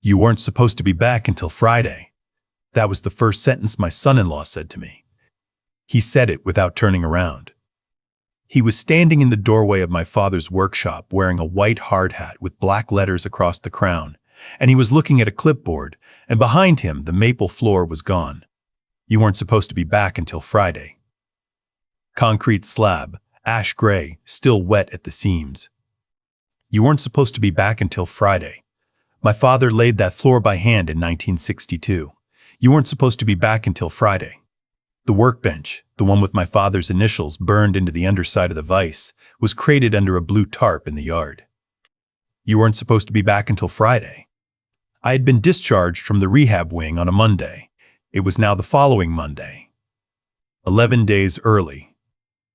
You weren't supposed to be back until Friday. That was the first sentence my son-in-law said to me. He said it without turning around. He was standing in the doorway of my father's workshop wearing a white hard hat with black letters across the crown, and he was looking at a clipboard, and behind him the maple floor was gone. You weren't supposed to be back until Friday. Concrete slab, ash gray, still wet at the seams. You weren't supposed to be back until Friday. My father laid that floor by hand in 1962. You weren't supposed to be back until Friday. The workbench, the one with my father's initials burned into the underside of the vise, was crated under a blue tarp in the yard. You weren't supposed to be back until Friday. I had been discharged from the rehab wing on a Monday. It was now the following Monday. 11 days early.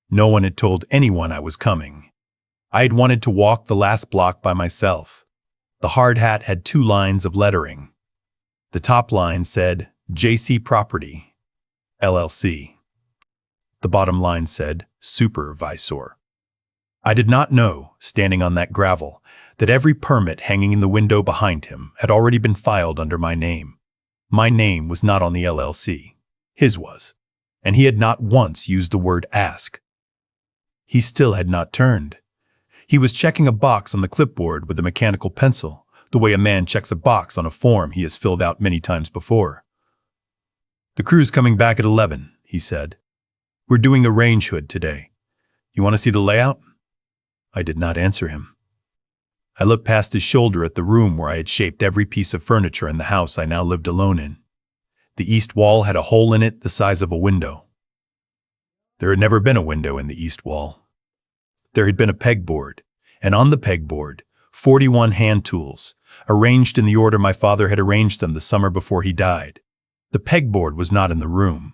No one had told anyone I was coming. I had wanted to walk the last block by myself. The hard hat had 2 lines of lettering. The top line said, JC Property, LLC. The bottom line said, Supervisor. I did not know, standing on that gravel, that every permit hanging in the window behind him had already been filed under my name. My name was not on the LLC. His was. And he had not once used the word ask. He still had not turned. He was checking a box on the clipboard with a mechanical pencil, the way a man checks a box on a form he has filled out many times before. The crew's coming back at 11, he said. We're doing the range hood today. You want to see the layout? I did not answer him. I looked past his shoulder at the room where I had shaped every piece of furniture in the house I now lived alone in. The east wall had a hole in it the size of a window. There had never been a window in the east wall. There had been a pegboard, and on the pegboard, 41 hand tools, arranged in the order my father had arranged them the summer before he died. The pegboard was not in the room.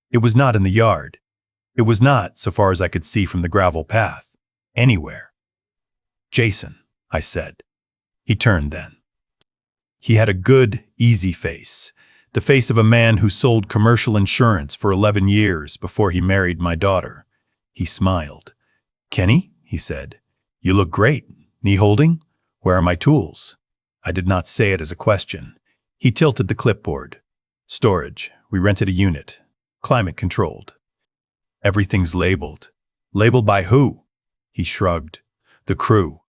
It was not in the yard. It was not, so far as I could see from the gravel path, anywhere. Jason, I said. He turned then. He had a good, easy face, the face of a man who sold commercial insurance for 11 years before he married my daughter. He smiled. Kenny, he said, you look great. Knee holding? Where are my tools? I did not say it as a question. He tilted the clipboard. Storage. We rented a unit. Climate controlled. Everything's labeled. Labeled by who? He shrugged. The crew.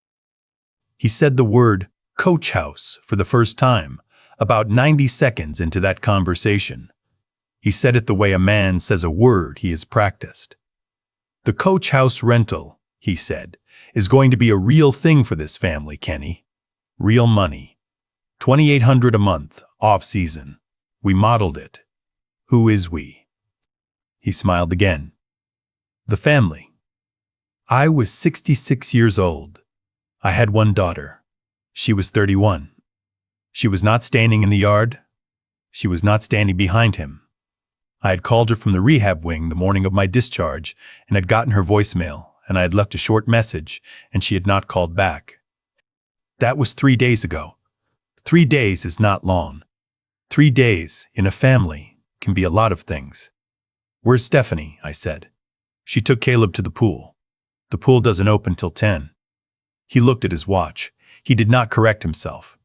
He said the word coach house for the first time, about 90 seconds into that conversation. He said it the way a man says a word he has practiced. The coach house rental, he said, is going to be a real thing for this family, Kenny. Real money. $2,800 a month, off-season. We modeled it. Who is we? He smiled again. The family. I was 66 years old. I had one daughter. She was 31. She was not standing in the yard. She was not standing behind him. I had called her from the rehab wing the morning of my discharge and had gotten her voicemail, and I had left a short message, and she had not called back. That was 3 days ago. 3 days is not long. 3 days, in a family, can be a lot of things. Where's Stephanie? I said. She took Caleb to the pool. The pool doesn't open till 10. He looked at his watch. He did not correct himself.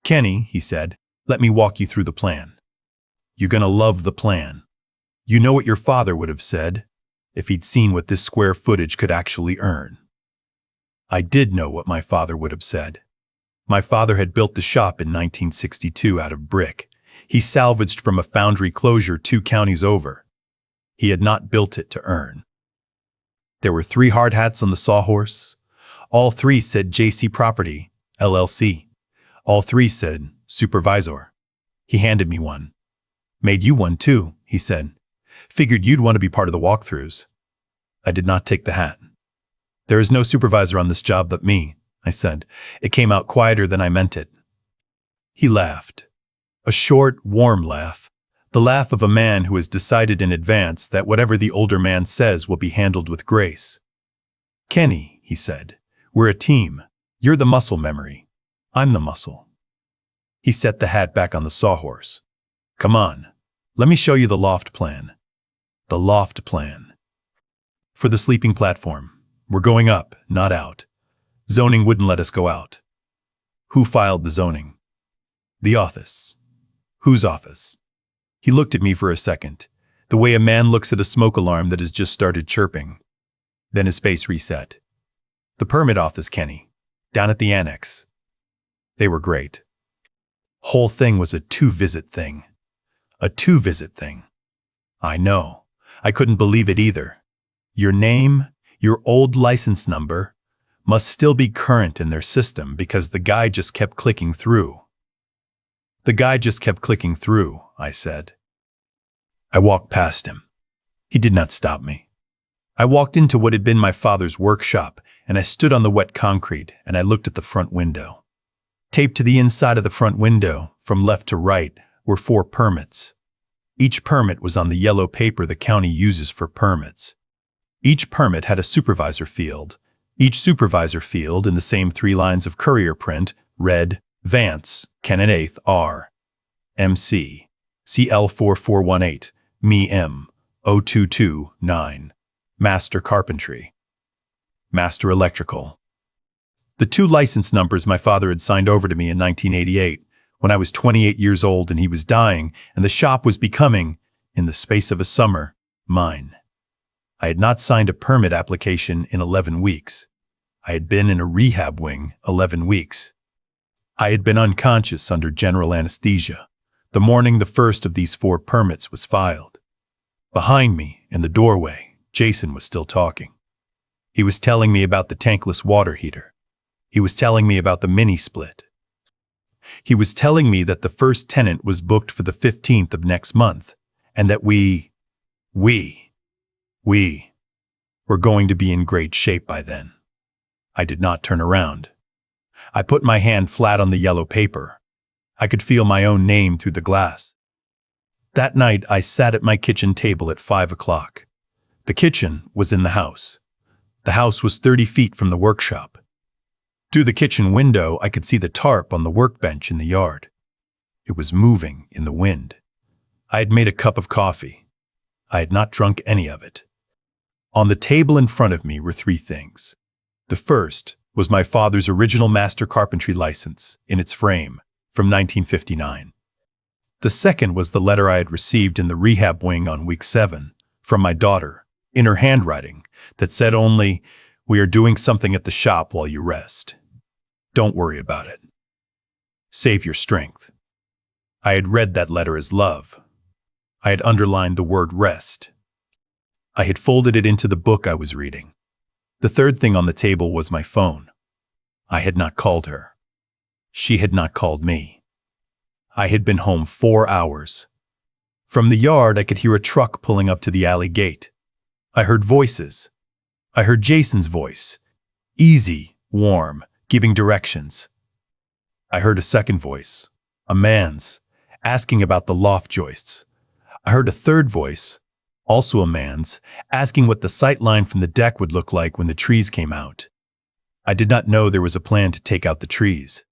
Kenny, he said, let me walk you through the plan. You're gonna love the plan. You know what your father would have said if he'd seen what this square footage could actually earn. I did know what my father would have said. My father had built the shop in 1962 out of brick. He salvaged from a foundry closure 2 counties over. He had not built it to earn. There were 3 hard hats on the sawhorse. All 3 said JC Property, LLC. All 3 said Supervisor. He handed me one. Made you one too, he said. Figured you'd want to be part of the walkthroughs. I did not take the hat. There is no supervisor on this job but me, I said. It came out quieter than I meant it. He laughed. A short, warm laugh. The laugh of a man who has decided in advance that whatever the older man says will be handled with grace. Kenny, he said, we're a team. You're the muscle memory. I'm the muscle. He set the hat back on the sawhorse. Come on, let me show you the loft plan. The loft plan. For the sleeping platform. We're going up, not out. Zoning wouldn't let us go out. Who filed the zoning? The office. Whose office? He looked at me for a second, the way a man looks at a smoke alarm that has just started chirping. Then his face reset. The permit office, Kenny. Down at the annex. They were great. Whole thing was a two-visit thing. A two-visit thing. I know. I couldn't believe it either. Your name, your old license number, must still be current in their system because the guy just kept clicking through. The guy just kept clicking through, I said. I walked past him. He did not stop me. I walked into what had been my father's workshop, and I stood on the wet concrete and I looked at the front window. Taped to the inside of the front window, from left to right, were 4 permits. Each permit was on the yellow paper the county uses for permits. Each permit had a supervisor field. Each supervisor field in the same 3 lines of courier print read, Vance, Canon 8th R. MC. CL4418, Me M. 0229. Master Carpentry. Master Electrical. The 2 license numbers my father had signed over to me in 1988, when I was 28 years old and he was dying, and the shop was becoming, in the space of a summer, mine. I had not signed a permit application in 11 weeks. I had been in a rehab wing 11 weeks. I had been unconscious under general anesthesia the morning the first of these 4 permits was filed. Behind me, in the doorway, Jason was still talking. He was telling me about the tankless water heater. He was telling me about the mini-split. He was telling me that the first tenant was booked for the 15th of next month, and that we were going to be in great shape by then. I did not turn around. I put my hand flat on the yellow paper. I could feel my own name through the glass. That night, I sat at my kitchen table at 5 o'clock. The kitchen was in the house. The house was 30 feet from the workshop. Through the kitchen window, I could see the tarp on the workbench in the yard. It was moving in the wind. I had made a cup of coffee. I had not drunk any of it. On the table in front of me were 3 things. The first was my father's original master carpentry license, in its frame, from 1959. The second was the letter I had received in the rehab wing on week 7, from my daughter, in her handwriting, that said only, "We are doing something at the shop while you rest. Don't worry about it. Save your strength." I had read that letter as love. I had underlined the word rest. I had folded it into the book I was reading. The third thing on the table was my phone. I had not called her. She had not called me. I had been home 4 hours. From the yard, I could hear a truck pulling up to the alley gate. I heard voices. I heard Jason's voice, easy, warm, giving directions. I heard a second voice, a man's, asking about the loft joists. I heard a third voice, also a man's, asking what the sight line from the deck would look like when the trees came out. I did not know there was a plan to take out the trees.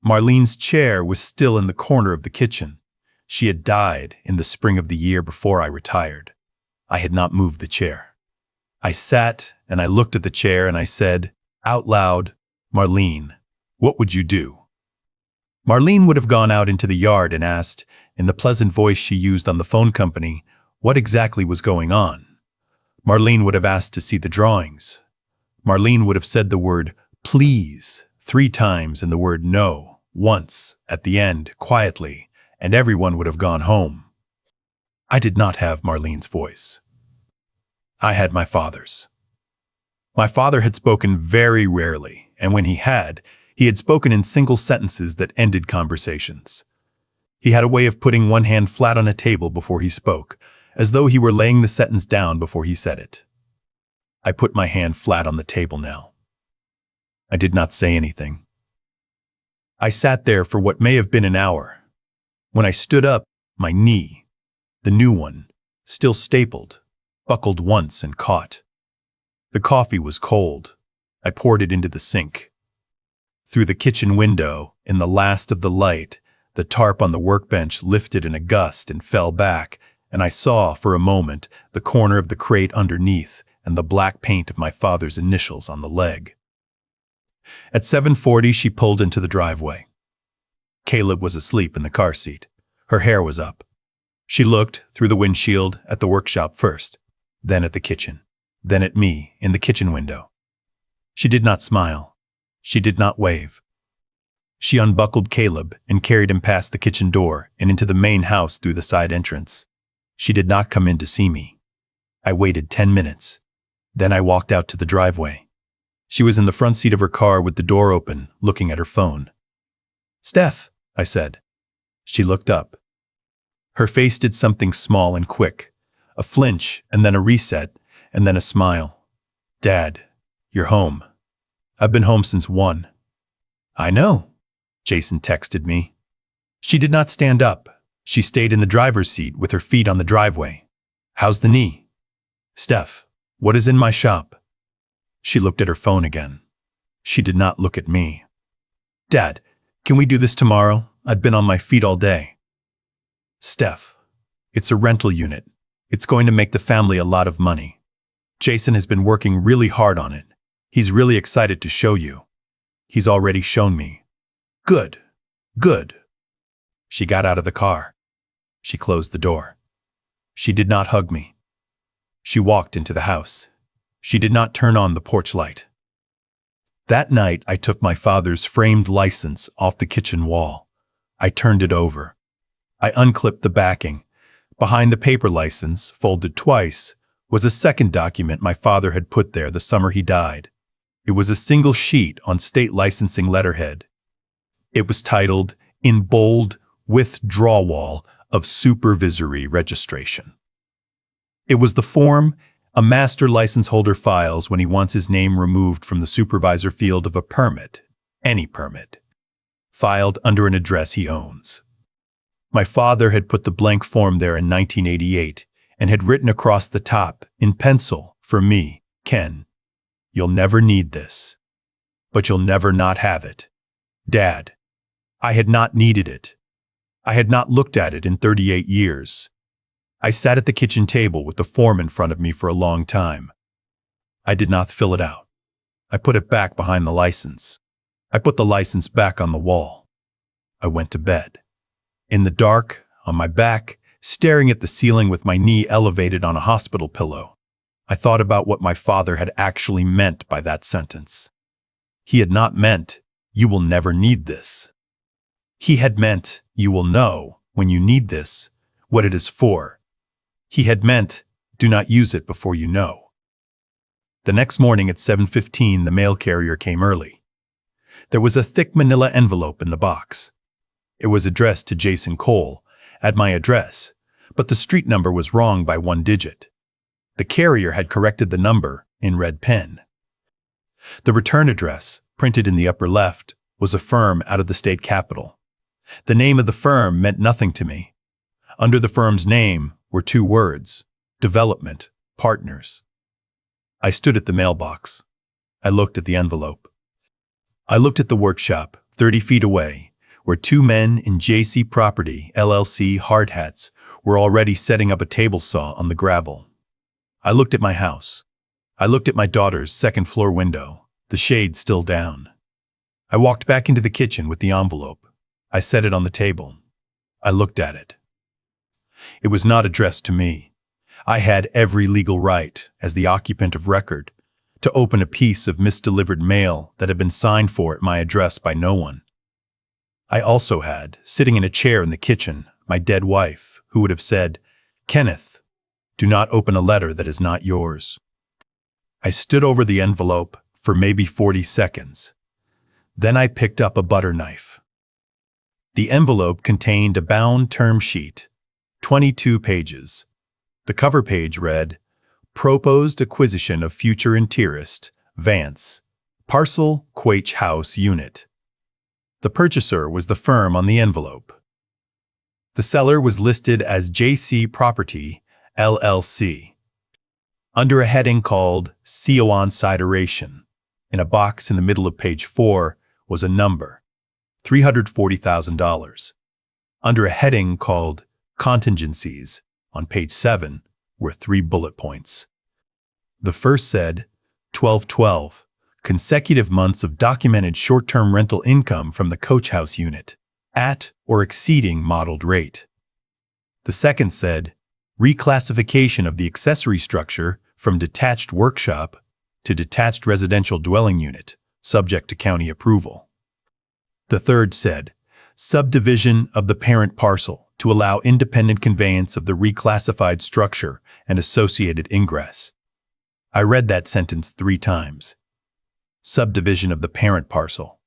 Marlene's chair was still in the corner of the kitchen. She had died in the spring of the year before I retired. I had not moved the chair. I sat and I looked at the chair and I said, out loud, "Marlene, what would you do?" Marlene would have gone out into the yard and asked, in the pleasant voice she used on the phone company, what exactly was going on. Marlene would have asked to see the drawings. Marlene would have said the word please 3 times and the word no once at the end, quietly, and everyone would have gone home. I did not have Marlene's voice. I had my father's. My father had spoken very rarely, and when he had spoken in single sentences that ended conversations. He had a way of putting one hand flat on a table before he spoke, as though he were laying the sentence down before he said it. I put my hand flat on the table now. I did not say anything. I sat there for what may have been an hour. When I stood up, my knee, the new one, still stapled, buckled once and caught. The coffee was cold. I poured it into the sink. Through the kitchen window, in the last of the light, the tarp on the workbench lifted in a gust and fell back, and I saw, for a moment, the corner of the crate underneath and the black paint of my father's initials on the leg. At 7:40, she pulled into the driveway. Caleb was asleep in the car seat. Her hair was up. She looked through the windshield at the workshop first, then at the kitchen, then at me in the kitchen window. She did not smile. She did not wave. She unbuckled Caleb and carried him past the kitchen door and into the main house through the side entrance. She did not come in to see me. I waited 10 minutes. Then I walked out to the driveway. She was in the front seat of her car with the door open, looking at her phone. "Steph," I said. She looked up. Her face did something small and quick, a flinch and then a reset and then a smile. "Dad, you're home. I've been home since 1. "I know," Jason texted me. She did not stand up. She stayed in the driver's seat with her feet on the driveway. "How's the knee?" "Steph, what is in my shop?" She looked at her phone again. She did not look at me. "Dad, can we do this tomorrow? I've been on my feet all day." "Steph, it's a rental unit. It's going to make the family a lot of money. Jason has been working really hard on it. He's really excited to show you. He's already shown me." "Good, good." She got out of the car. She closed the door. She did not hug me. She walked into the house. She did not turn on the porch light. That night, I took my father's framed license off the kitchen wall. I turned it over. I unclipped the backing. Behind the paper license, folded twice, was a second document my father had put there the summer he died. It was a single sheet on state licensing letterhead. It was titled, in bold, "Withdrawal of Supervisory Registration." It was the form a master license holder files when he wants his name removed from the supervisor field of a permit, any permit, filed under an address he owns. My father had put the blank form there in 1988 and had written across the top, in pencil, for me, "Ken, you'll never need this, but you'll never not have it. Dad." I had not needed it. I had not looked at it in 38 years. I sat at the kitchen table with the form in front of me for a long time. I did not fill it out. I put it back behind the license. I put the license back on the wall. I went to bed. In the dark, on my back, staring at the ceiling with my knee elevated on a hospital pillow, I thought about what my father had actually meant by that sentence. He had not meant, "You will never need this." He had meant, "You will know, when you need this, what it is for." He had meant, "Do not use it before you know." The next morning at 7:15, the mail carrier came early. There was a thick manila envelope in the box. It was addressed to Jason Cole, at my address, but the street number was wrong by 1 digit. The carrier had corrected the number in red pen. The return address, printed in the upper left, was a firm out of the state capital. The name of the firm meant nothing to me. Under the firm's name were 2 words, Development Partners. I stood at the mailbox. I looked at the envelope. I looked at the workshop, 30 feet away, where 2 men in JC Property, LLC hard hats were already setting up a table saw on the gravel. I looked at my house. I looked at my daughter's second-floor window, the shade still down. I walked back into the kitchen with the envelope. I set it on the table. I looked at it. It was not addressed to me. I had every legal right, as the occupant of record, to open a piece of misdelivered mail that had been signed for at my address by no one. I also had, sitting in a chair in the kitchen, my dead wife, who would have said, "Kenneth, do not open a letter that is not yours." I stood over the envelope for maybe 40 seconds. Then I picked up a butter knife. The envelope contained a bound term sheet, 22 pages. The cover page read, "Proposed acquisition of future interest, Vance, parcel Quaich House Unit." The purchaser was the firm on the envelope. The seller was listed as JC Property, LLC. Under a heading called CO on Narration, in a box in the middle of page 4 was a number, $340,000. Under a heading called Contingencies, on page 7, were 3 bullet points. The first said, 1212, consecutive months of documented short-term rental income from the Coach House unit. at or exceeding modeled rate. The second said, reclassification of the accessory structure from detached workshop to detached residential dwelling unit, subject to county approval. The third said, subdivision of the parent parcel to allow independent conveyance of the reclassified structure and associated ingress. I read that sentence 3 times. Subdivision of the parent parcel.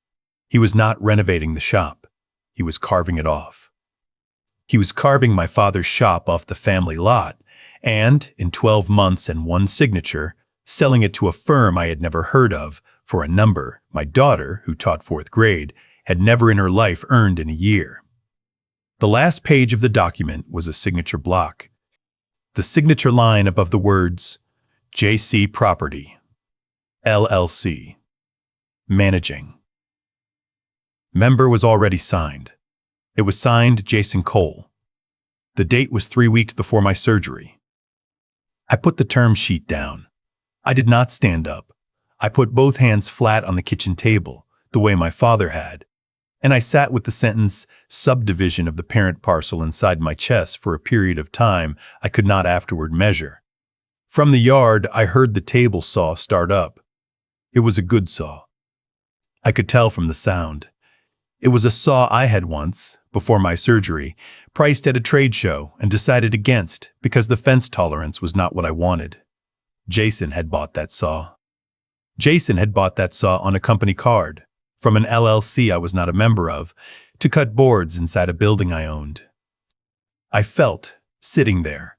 He was not renovating the shop. He was carving it off. He was carving my father's shop off the family lot and, in 12 months and 1 signature, selling it to a firm I had never heard of for a number my daughter, who taught 4th grade, had never in her life earned in a year. The last page of the document was a signature block. The signature line above the words, J.C. Property, LLC, Managing. Member was already signed. It was signed Jason Cole. The date was 3 weeks before my surgery. I put the term sheet down. I did not stand up. I put both hands flat on the kitchen table, the way my father had, and I sat with the sentence, subdivision of the parent parcel inside my chest for a period of time I could not afterward measure. From the yard, I heard the table saw start up. It was a good saw. I could tell from the sound. It was a saw I had once, before my surgery, priced at a trade show and decided against because the fence tolerance was not what I wanted. Jason had bought that saw. Jason had bought that saw on a company card, from an LLC I was not a member of, to cut boards inside a building I owned. I felt, sitting there,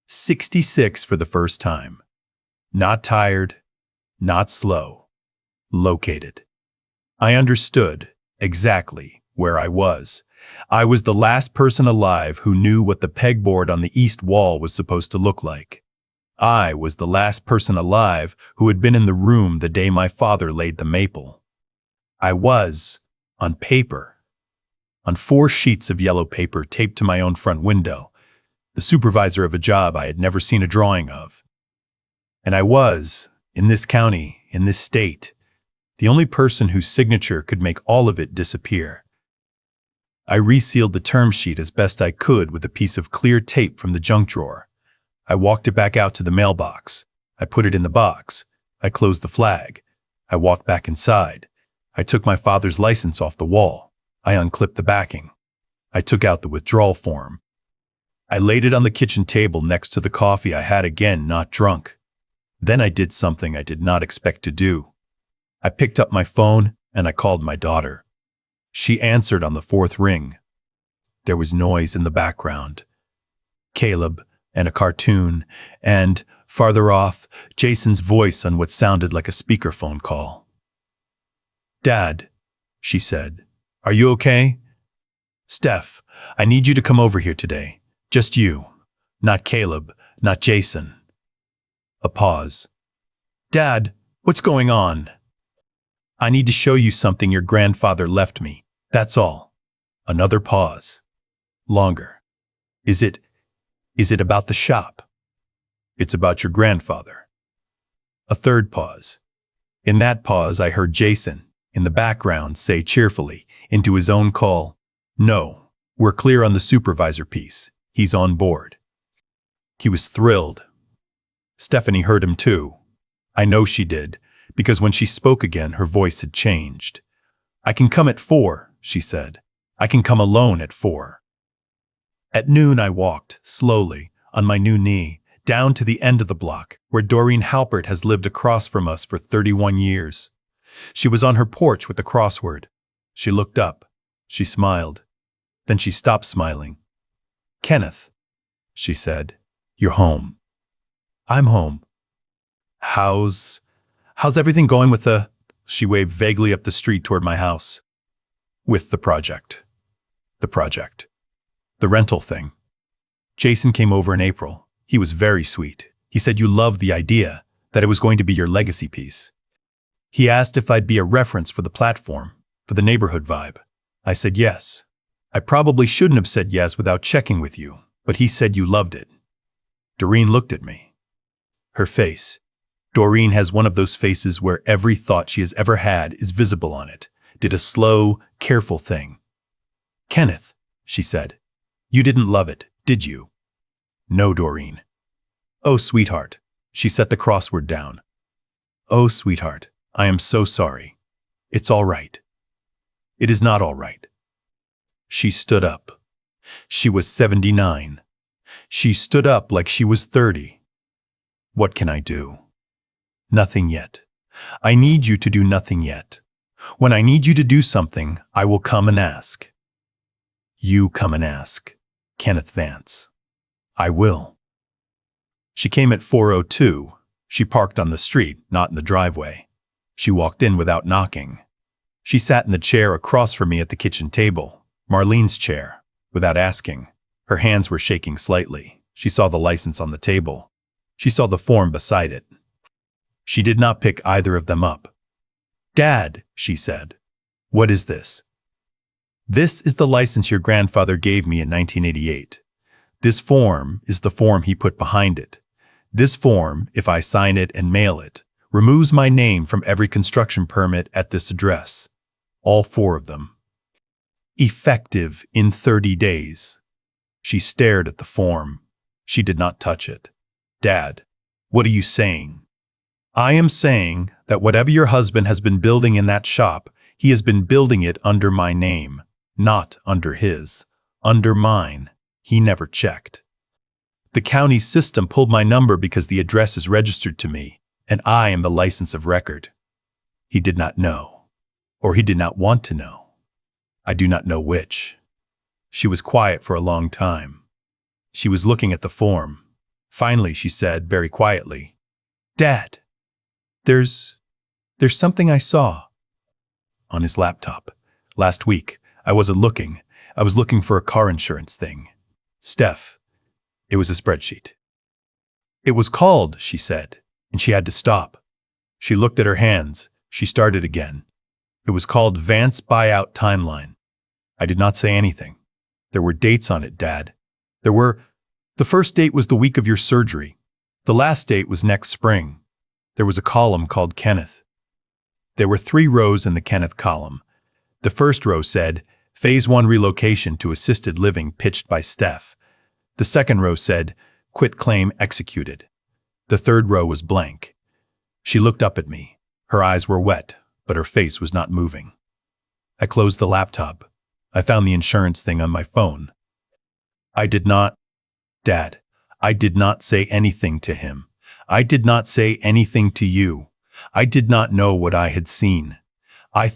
66 for the first time. Not tired, not slow, located. I understood exactly where I was. I was the last person alive who knew what the pegboard on the east wall was supposed to look like. I was the last person alive who had been in the room the day my father laid the maple. I was, on paper, on 4 sheets of yellow paper taped to my own front window, the supervisor of a job I had never seen a drawing of. And I was, in this county, in this state, the only person whose signature could make all of it disappear. I resealed the term sheet as best I could with a piece of clear tape from the junk drawer. I walked it back out to the mailbox. I put it in the box. I closed the flag. I walked back inside. I took my father's license off the wall. I unclipped the backing. I took out the withdrawal form. I laid it on the kitchen table next to the coffee I had again not drunk. Then I did something I did not expect to do. I picked up my phone and I called my daughter. She answered on the 4th ring. There was noise in the background. Caleb and a cartoon, and, farther off, Jason's voice on what sounded like a speakerphone call. Dad, she said, are you okay? Steph, I need you to come over here today. Just you. Not Caleb, not Jason. A pause. Dad, what's going on? I need to show you something your grandfather left me. That's all. Another pause. Longer. Is it about the shop? It's about your grandfather. A third pause. In that pause, I heard Jason, in the background, say cheerfully, into his own call, no, we're clear on the supervisor piece. He's on board. He was thrilled. Stephanie heard him too. I know she did, because when she spoke again, her voice had changed. I can come at 4, she said. I can come alone at 4. At noon, I walked, slowly, on my new knee, down to the end of the block, where Doreen Halpert has lived across from us for 31 years. She was on her porch with the crossword. She looked up. She smiled. Then she stopped smiling. Kenneth, she said, you're home. I'm home. How's everything going with the... She waved vaguely up the street toward my house. With the project. The project. The rental thing. Jason came over in April. He was very sweet. He said you loved the idea, that it was going to be your legacy piece. He asked if I'd be a reference for the platform, for the neighborhood vibe. I said yes. I probably shouldn't have said yes without checking with you, but he said you loved it. Doreen looked at me. Her face. Doreen has one of those faces where every thought she has ever had is visible on it. Did a slow, careful thing. Kenneth, she said. You didn't love it, did you? No, Doreen. Oh, sweetheart. She set the crossword down. Oh, sweetheart, I am so sorry. It's all right. It is not all right. She stood up. She was 79. She stood up like she was 30. What can I do? Nothing yet. I need you to do nothing yet. When I need you to do something, I will come and ask. You come and ask. Kenneth Vance. I will. She came at 4:02. She parked on the street, not in the driveway. She walked in without knocking. She sat in the chair across from me at the kitchen table, Marlene's chair, without asking. Her hands were shaking slightly. She saw the license on the table. She saw the form beside it. She did not pick either of them up. Dad, she said, what is this? This is the license your grandfather gave me in 1988. This form is the form he put behind it. This form, if I sign it and mail it, removes my name from every construction permit at this address. All 4 of them. Effective in 30 days. She stared at the form. She did not touch it. Dad, what are you saying? I am saying that whatever your husband has been building in that shop, he has been building it under my name, not under his, under mine. He never checked. The county system pulled my number because the address is registered to me, and I am the license of record. He did not know, or he did not want to know. I do not know which. She was quiet for a long time. She was looking at the form. Finally, she said very quietly, Dad, there's something I saw on his laptop. Last week, I wasn't looking. I was looking for a car insurance thing. Steph, it was a spreadsheet. It was called, she said, and she had to stop. She looked at her hands. She started again. It was called Vance Buyout Timeline. I did not say anything. There were dates on it, Dad. The first date was the week of your surgery. The last date was next spring. There was a column called Kenneth. There were 3 rows in the Kenneth column. The first row said, Phase 1 relocation to assisted living pitched by Steph. The second row said, quit claim executed. The third row was blank. She looked up at me. Her eyes were wet, but her face was not moving. I closed the laptop. I found the insurance thing on my phone. Dad, I did not say anything to him. I did not say anything to you. I did not know what I had seen. I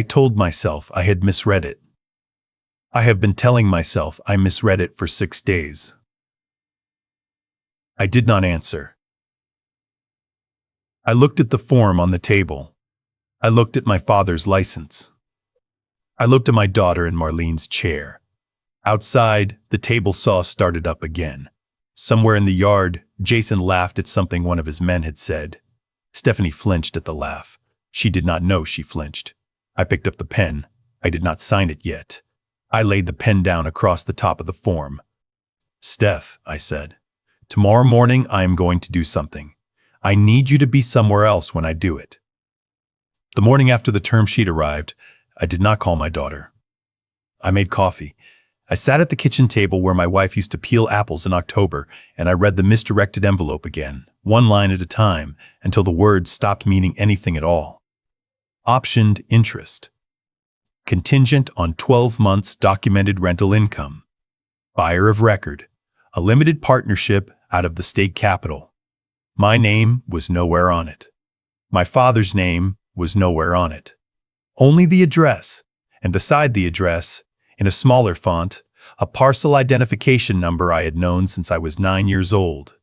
told myself I had misread it. I have been telling myself I misread it for 6 days. I did not answer. I looked at the form on the table. I looked at my father's license. I looked at my daughter in Marlene's chair. Outside, the table saw started up again. Somewhere in the yard, Jason laughed at something one of his men had said. Stephanie flinched at the laugh. She did not know she flinched. I picked up the pen. I did not sign it yet. I laid the pen down across the top of the form. Steph, I said, tomorrow morning I am going to do something. I need you to be somewhere else when I do it. The morning after the term sheet arrived, I did not call my daughter. I made coffee. I sat at the kitchen table where my wife used to peel apples in October, and I read the misdirected envelope again, 1 line at a time, until the words stopped meaning anything at all. Optioned interest. Contingent on 12 months documented rental income. Buyer of record. A limited partnership out of the state capital. My name was nowhere on it. My father's name was nowhere on it. Only the address, and beside the address, in a smaller font, a parcel identification number I had known since I was 9 years old.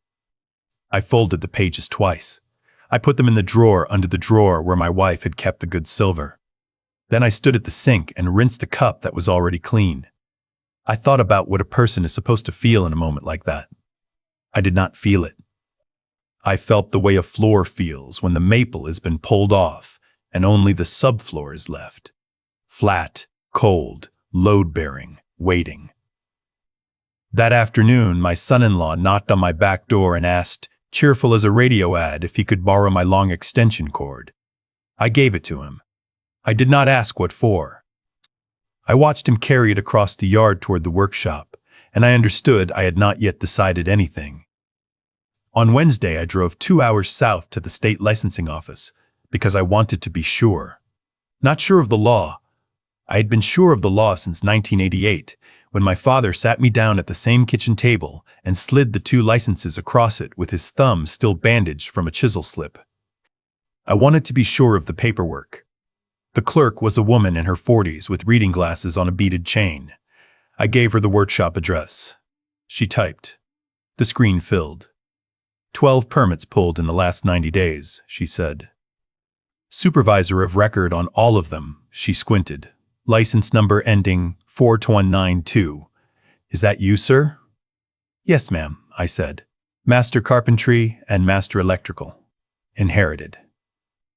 I folded the pages twice. I put them in the drawer under the drawer where my wife had kept the good silver. Then I stood at the sink and rinsed a cup that was already clean. I thought about what a person is supposed to feel in a moment like that. I did not feel it. I felt the way a floor feels when the maple has been pulled off and only the subfloor is left. Flat, cold, load-bearing, waiting. That afternoon, my son-in-law knocked on my back door and asked, cheerful as a radio ad, if he could borrow my long extension cord. I gave it to him. I did not ask what for. I watched him carry it across the yard toward the workshop, and I understood I had not yet decided anything. On Wednesday, I drove 2 hours south to the state licensing office because I wanted to be sure. Not sure of the law. I had been sure of the law since 1988, when my father sat me down at the same kitchen table and slid the 2 licenses across it with his thumb still bandaged from a chisel slip. I wanted to be sure of the paperwork. The clerk was a woman in her 40s with reading glasses on a beaded chain. I gave her the workshop address. She typed. The screen filled. 12 permits pulled in the last 90 days, she said. Supervisor of record on all of them, she squinted. License number ending 4192. Is that you, sir? Yes, ma'am, I said. Master carpentry and master electrical. Inherited.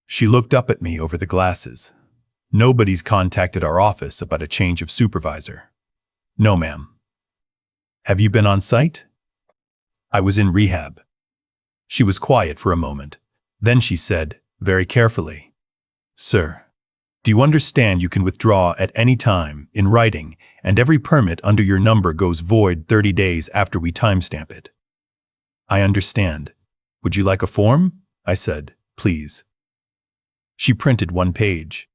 She looked up at me over the glasses. Nobody's contacted our office about a change of supervisor. No, ma'am. Have you been on site? I was in rehab. She was quiet for a moment. Then she said, very carefully, Sir, do you understand you can withdraw at any time, in writing, and every permit under your number goes void 30 days after we timestamp it? I understand. Would you like a form? I said, please. She printed 1 page.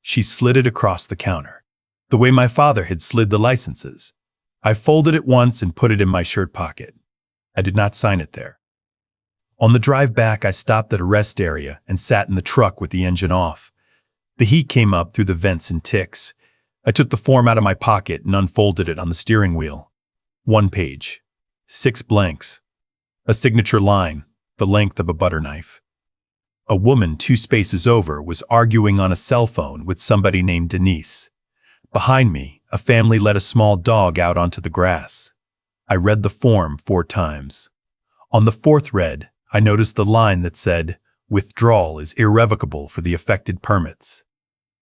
She slid it across the counter, the way my father had slid the licenses. I folded it once and put it in my shirt pocket. I did not sign it there. On the drive back, I stopped at a rest area and sat in the truck with the engine off. The heat came up through the vents and ticks. I took the form out of my pocket and unfolded it on the steering wheel. 1 page. 6 blanks. A signature line, the length of a butter knife. A woman 2 spaces over was arguing on a cell phone with somebody named Denise. Behind me, a family let a small dog out onto the grass. I read the form 4 times. On the 4th read, I noticed the line that said, withdrawal is irrevocable for the affected permits.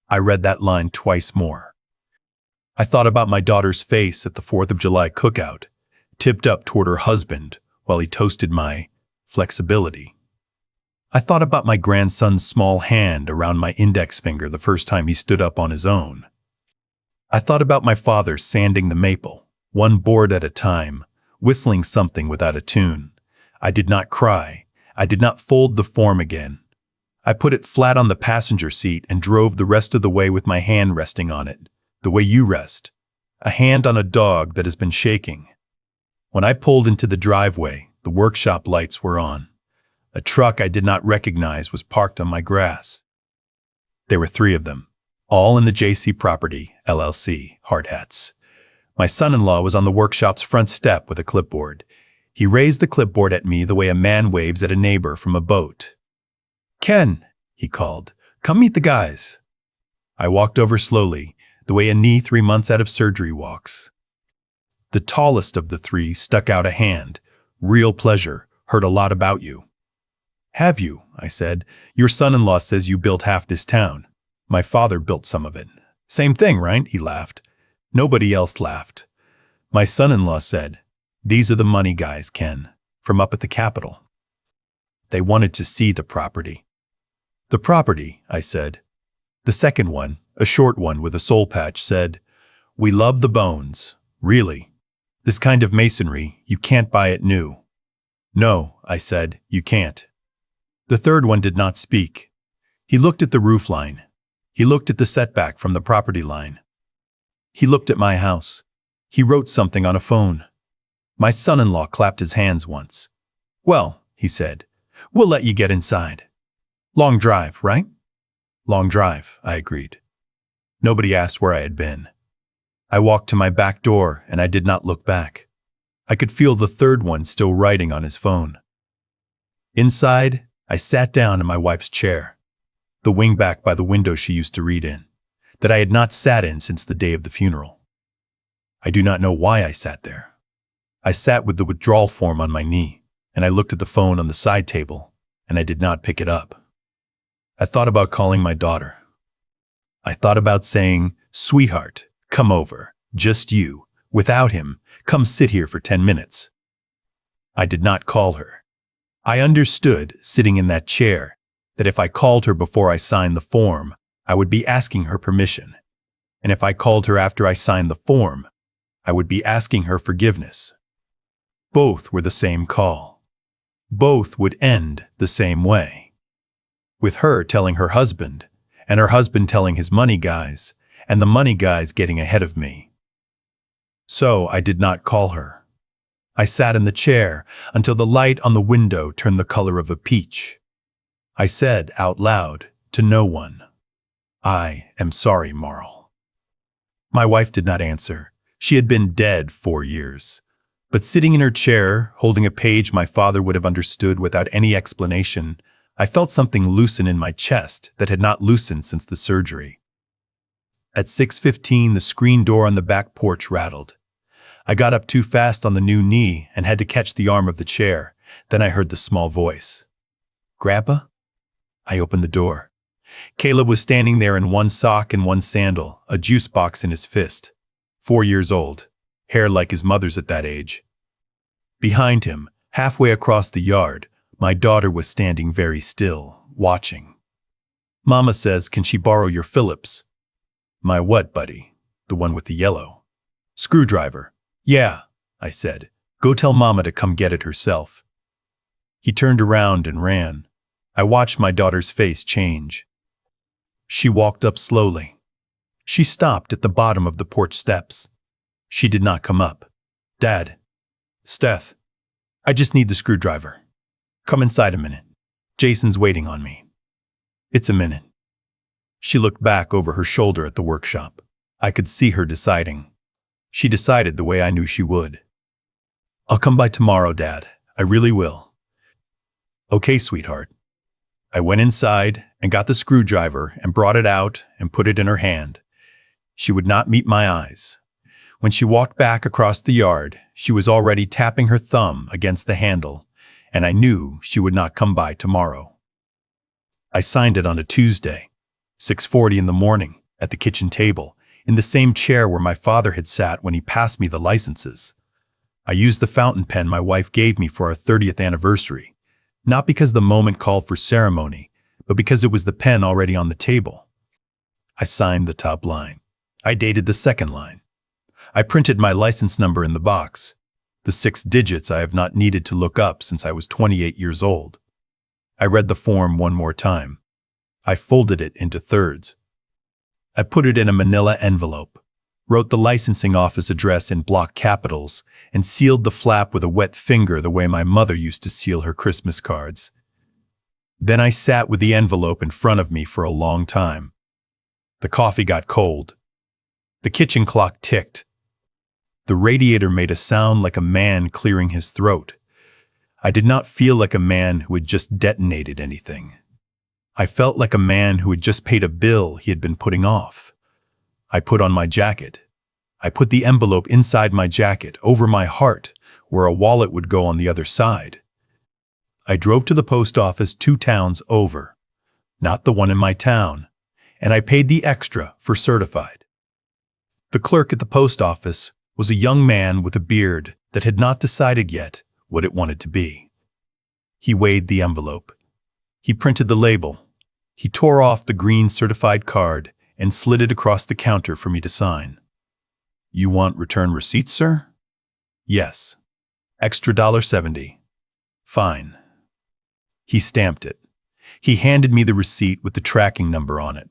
I read that line twice more. I thought about my daughter's face at the 4th of July cookout, tipped up toward her husband while he toasted my flexibility. I thought about my grandson's small hand around my index finger the first time he stood up on his own. I thought about my father sanding the maple, 1 board at a time, whistling something without a tune. I did not cry. I did not fold the form again. I put it flat on the passenger seat and drove the rest of the way with my hand resting on it, the way you rest, a hand on a dog that has been shaking. When I pulled into the driveway, the workshop lights were on. A truck I did not recognize was parked on my grass. There were 3 of them, all in the JC Property, LLC, hard hats. My son-in-law was on the workshop's front step with a clipboard. He raised the clipboard at me the way a man waves at a neighbor from a boat. Ken, he called, come meet the guys. I walked over slowly, the way a knee 3 months out of surgery walks. The tallest of the 3 stuck out a hand. Real pleasure, heard a lot about you. Have you? I said. Your son-in-law says you built half this town. My father built some of it. Same thing, right? He laughed. Nobody else laughed. My son-in-law said, these are the money guys, Ken, from up at the Capitol. They wanted to see the property. The property, I said. The second one, a short one with a soul patch, said, we love the bones, really. This kind of masonry, you can't buy it new. No, I said, you can't. The third one did not speak. He looked at the roof line. He looked at the setback from the property line. He looked at my house. He wrote something on a phone. My son-in-law clapped his hands once. Well, he said, we'll let you get inside. Long drive, right? Long drive, I agreed. Nobody asked where I had been. I walked to my back door and I did not look back. I could feel the third one still writing on his phone. Inside, I sat down in my wife's chair, the wingback by the window she used to read in, that I had not sat in since the day of the funeral. I do not know why I sat there. I sat with the withdrawal form on my knee, and I looked at the phone on the side table, and I did not pick it up. I thought about calling my daughter. I thought about saying, sweetheart, come over, just you, without him, come sit here for 10 minutes. I did not call her. I understood, sitting in that chair, that if I called her before I signed the form, I would be asking her permission. And if I called her after I signed the form, I would be asking her forgiveness. Both were the same call. Both would end the same way. With her telling her husband, and her husband telling his money guys, and the money guys getting ahead of me. So I did not call her. I sat in the chair until the light on the window turned the color of a peach. I said out loud to no one, "I am sorry, Marl." My wife did not answer. She had been dead 4 years. But sitting in her chair, holding a page my father would have understood without any explanation, I felt something loosen in my chest that had not loosened since the surgery. At 6:15, the screen door on the back porch rattled. I got up too fast on the new knee and had to catch the arm of the chair. Then I heard the small voice. "Grandpa?" I opened the door. Caleb was standing there in one sock and one sandal, a juice box in his fist. 4 years old, hair like his mother's at that age. Behind him, halfway across the yard, my daughter was standing very still, watching. "Mama says, can she borrow your Phillips?" "My what, buddy?" "The one with the yellow." "Screwdriver." "Yeah," I said. "Go tell Mama to come get it herself." He turned around and ran. I watched my daughter's face change. She walked up slowly. She stopped at the bottom of the porch steps. She did not come up. "Dad." "Steph, I just need the screwdriver. Come inside a minute. Jason's waiting on me." "It's a minute." She looked back over her shoulder at the workshop. I could see her deciding. She decided the way I knew she would. "I'll come by tomorrow, Dad. I really will." "Okay, sweetheart." I went inside and got the screwdriver and brought it out and put it in her hand. She would not meet my eyes. When she walked back across the yard, she was already tapping her thumb against the handle, and I knew she would not come by tomorrow. I signed it on a Tuesday, 6:40 in the morning, at the kitchen table, in the same chair where my father had sat when he passed me the licenses. I used the fountain pen my wife gave me for our 30th anniversary, not because the moment called for ceremony, but because it was the pen already on the table. I signed the top line. I dated the second line. I printed my license number in the box, the 6 digits I have not needed to look up since I was 28 years old. I read the form one more time. I folded it into thirds. I put it in a manila envelope, wrote the licensing office address in block capitals, and sealed the flap with a wet finger the way my mother used to seal her Christmas cards. Then I sat with the envelope in front of me for a long time. The coffee got cold. The kitchen clock ticked. The radiator made a sound like a man clearing his throat. I did not feel like a man who had just detonated anything. I felt like a man who had just paid a bill he had been putting off. I put on my jacket. I put the envelope inside my jacket, over my heart, where a wallet would go on the other side. I drove to the post office 2 towns over, not the one in my town, and I paid the extra for certified. The clerk at the post office was a young man with a beard that had not decided yet what it wanted to be. He weighed the envelope. He printed the label. He tore off the green certified card and slid it across the counter for me to sign. "You want return receipt, sir?" "Yes." "Extra $1.70. "Fine." He stamped it. He handed me the receipt with the tracking number on it.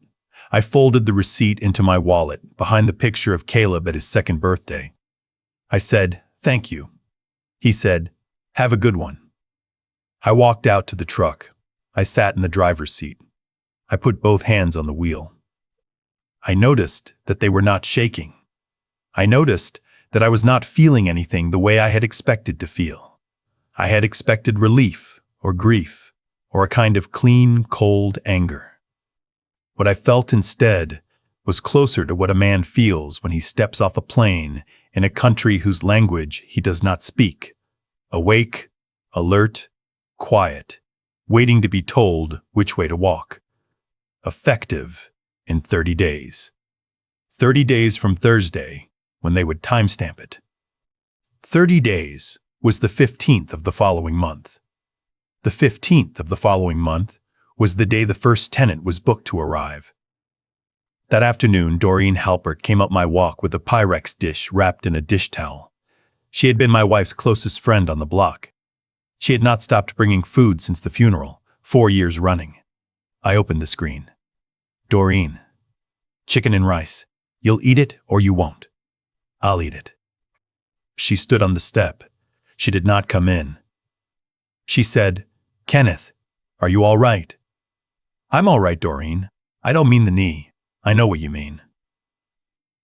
I folded the receipt into my wallet behind the picture of Caleb at his 2nd birthday. I said, "Thank you." He said, "Have a good one." I walked out to the truck. I sat in the driver's seat. I put both hands on the wheel. I noticed that they were not shaking. I noticed that I was not feeling anything the way I had expected to feel. I had expected relief or grief or a kind of clean, cold anger. What I felt instead was closer to what a man feels when he steps off a plane in a country whose language he does not speak. Awake, alert, quiet, waiting to be told which way to walk. Effective in 30 days. 30 days from Thursday, when they would timestamp it. 30 days was the 15th of the following month. The 15th of the following month was the day the first tenant was booked to arrive. That afternoon, Doreen Halpert came up my walk with a Pyrex dish wrapped in a dish towel. She had been my wife's closest friend on the block. She had not stopped bringing food since the funeral, 4 years running. I opened the screen. Doreen. Chicken and rice. You'll eat it or you won't. I'll eat it. She stood on the step. She did not come in. She said, Kenneth, are you all right? I'm all right, Doreen. I don't mean the knee. I know what you mean.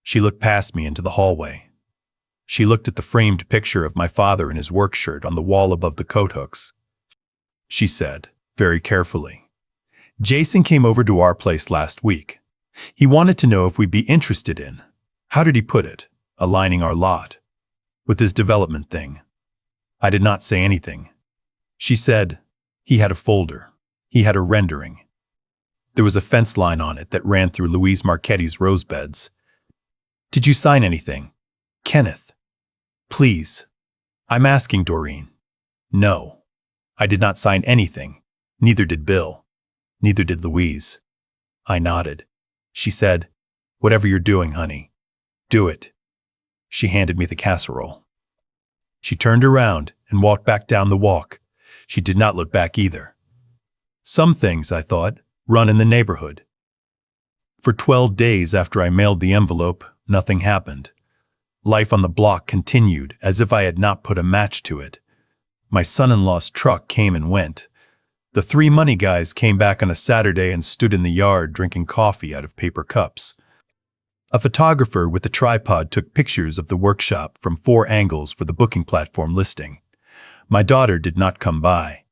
She looked past me into the hallway. She looked at the framed picture of my father in his work shirt on the wall above the coat hooks. She said, very carefully, Jason came over to our place last week. He wanted to know if we'd be interested in, how did he put it, aligning our lot with his development thing. I did not say anything. She said, he had a folder. He had a rendering. There was a fence line on it that ran through Louise Marchetti's rose beds. Did you sign anything? Kenneth. Please. I'm asking, Doreen. No. I did not sign anything. Neither did Bill. Neither did Louise. I nodded. She said, whatever you're doing, honey, do it. She handed me the casserole. She turned around and walked back down the walk. She did not look back either. Some things, I thought, run in the neighborhood. For 12 days after I mailed the envelope, nothing happened. Life on the block continued as if I had not put a match to it. My son-in-law's truck came and went. The 3 money guys came back on a Saturday and stood in the yard drinking coffee out of paper cups. A photographer with a tripod took pictures of the workshop from 4 angles for the booking platform listing. My daughter did not come by.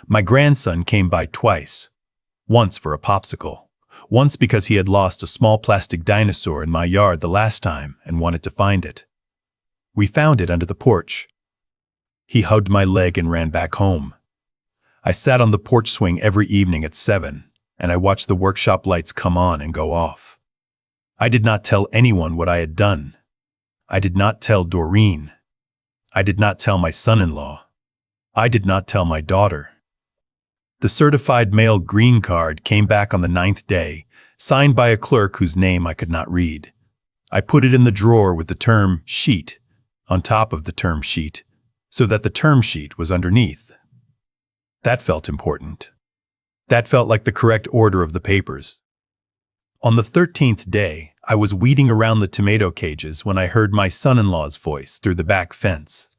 My grandson came by twice. Once for a popsicle. Once because he had lost a small plastic dinosaur in my yard the last time and wanted to find it. We found it under the porch. He hugged my leg and ran back home. I sat on the porch swing every evening at 7, and I watched the workshop lights come on and go off. I did not tell anyone what I had done. I did not tell Doreen. I did not tell my son-in-law. I did not tell my daughter. The certified mail green card came back on the 9th day, signed by a clerk whose name I could not read. I put it in the drawer with the term sheet on top of the term sheet, so that the term sheet was underneath. That felt important. That felt like the correct order of the papers. On the 13th day, I was weeding around the tomato cages when I heard my son-in-law's voice through the back fence.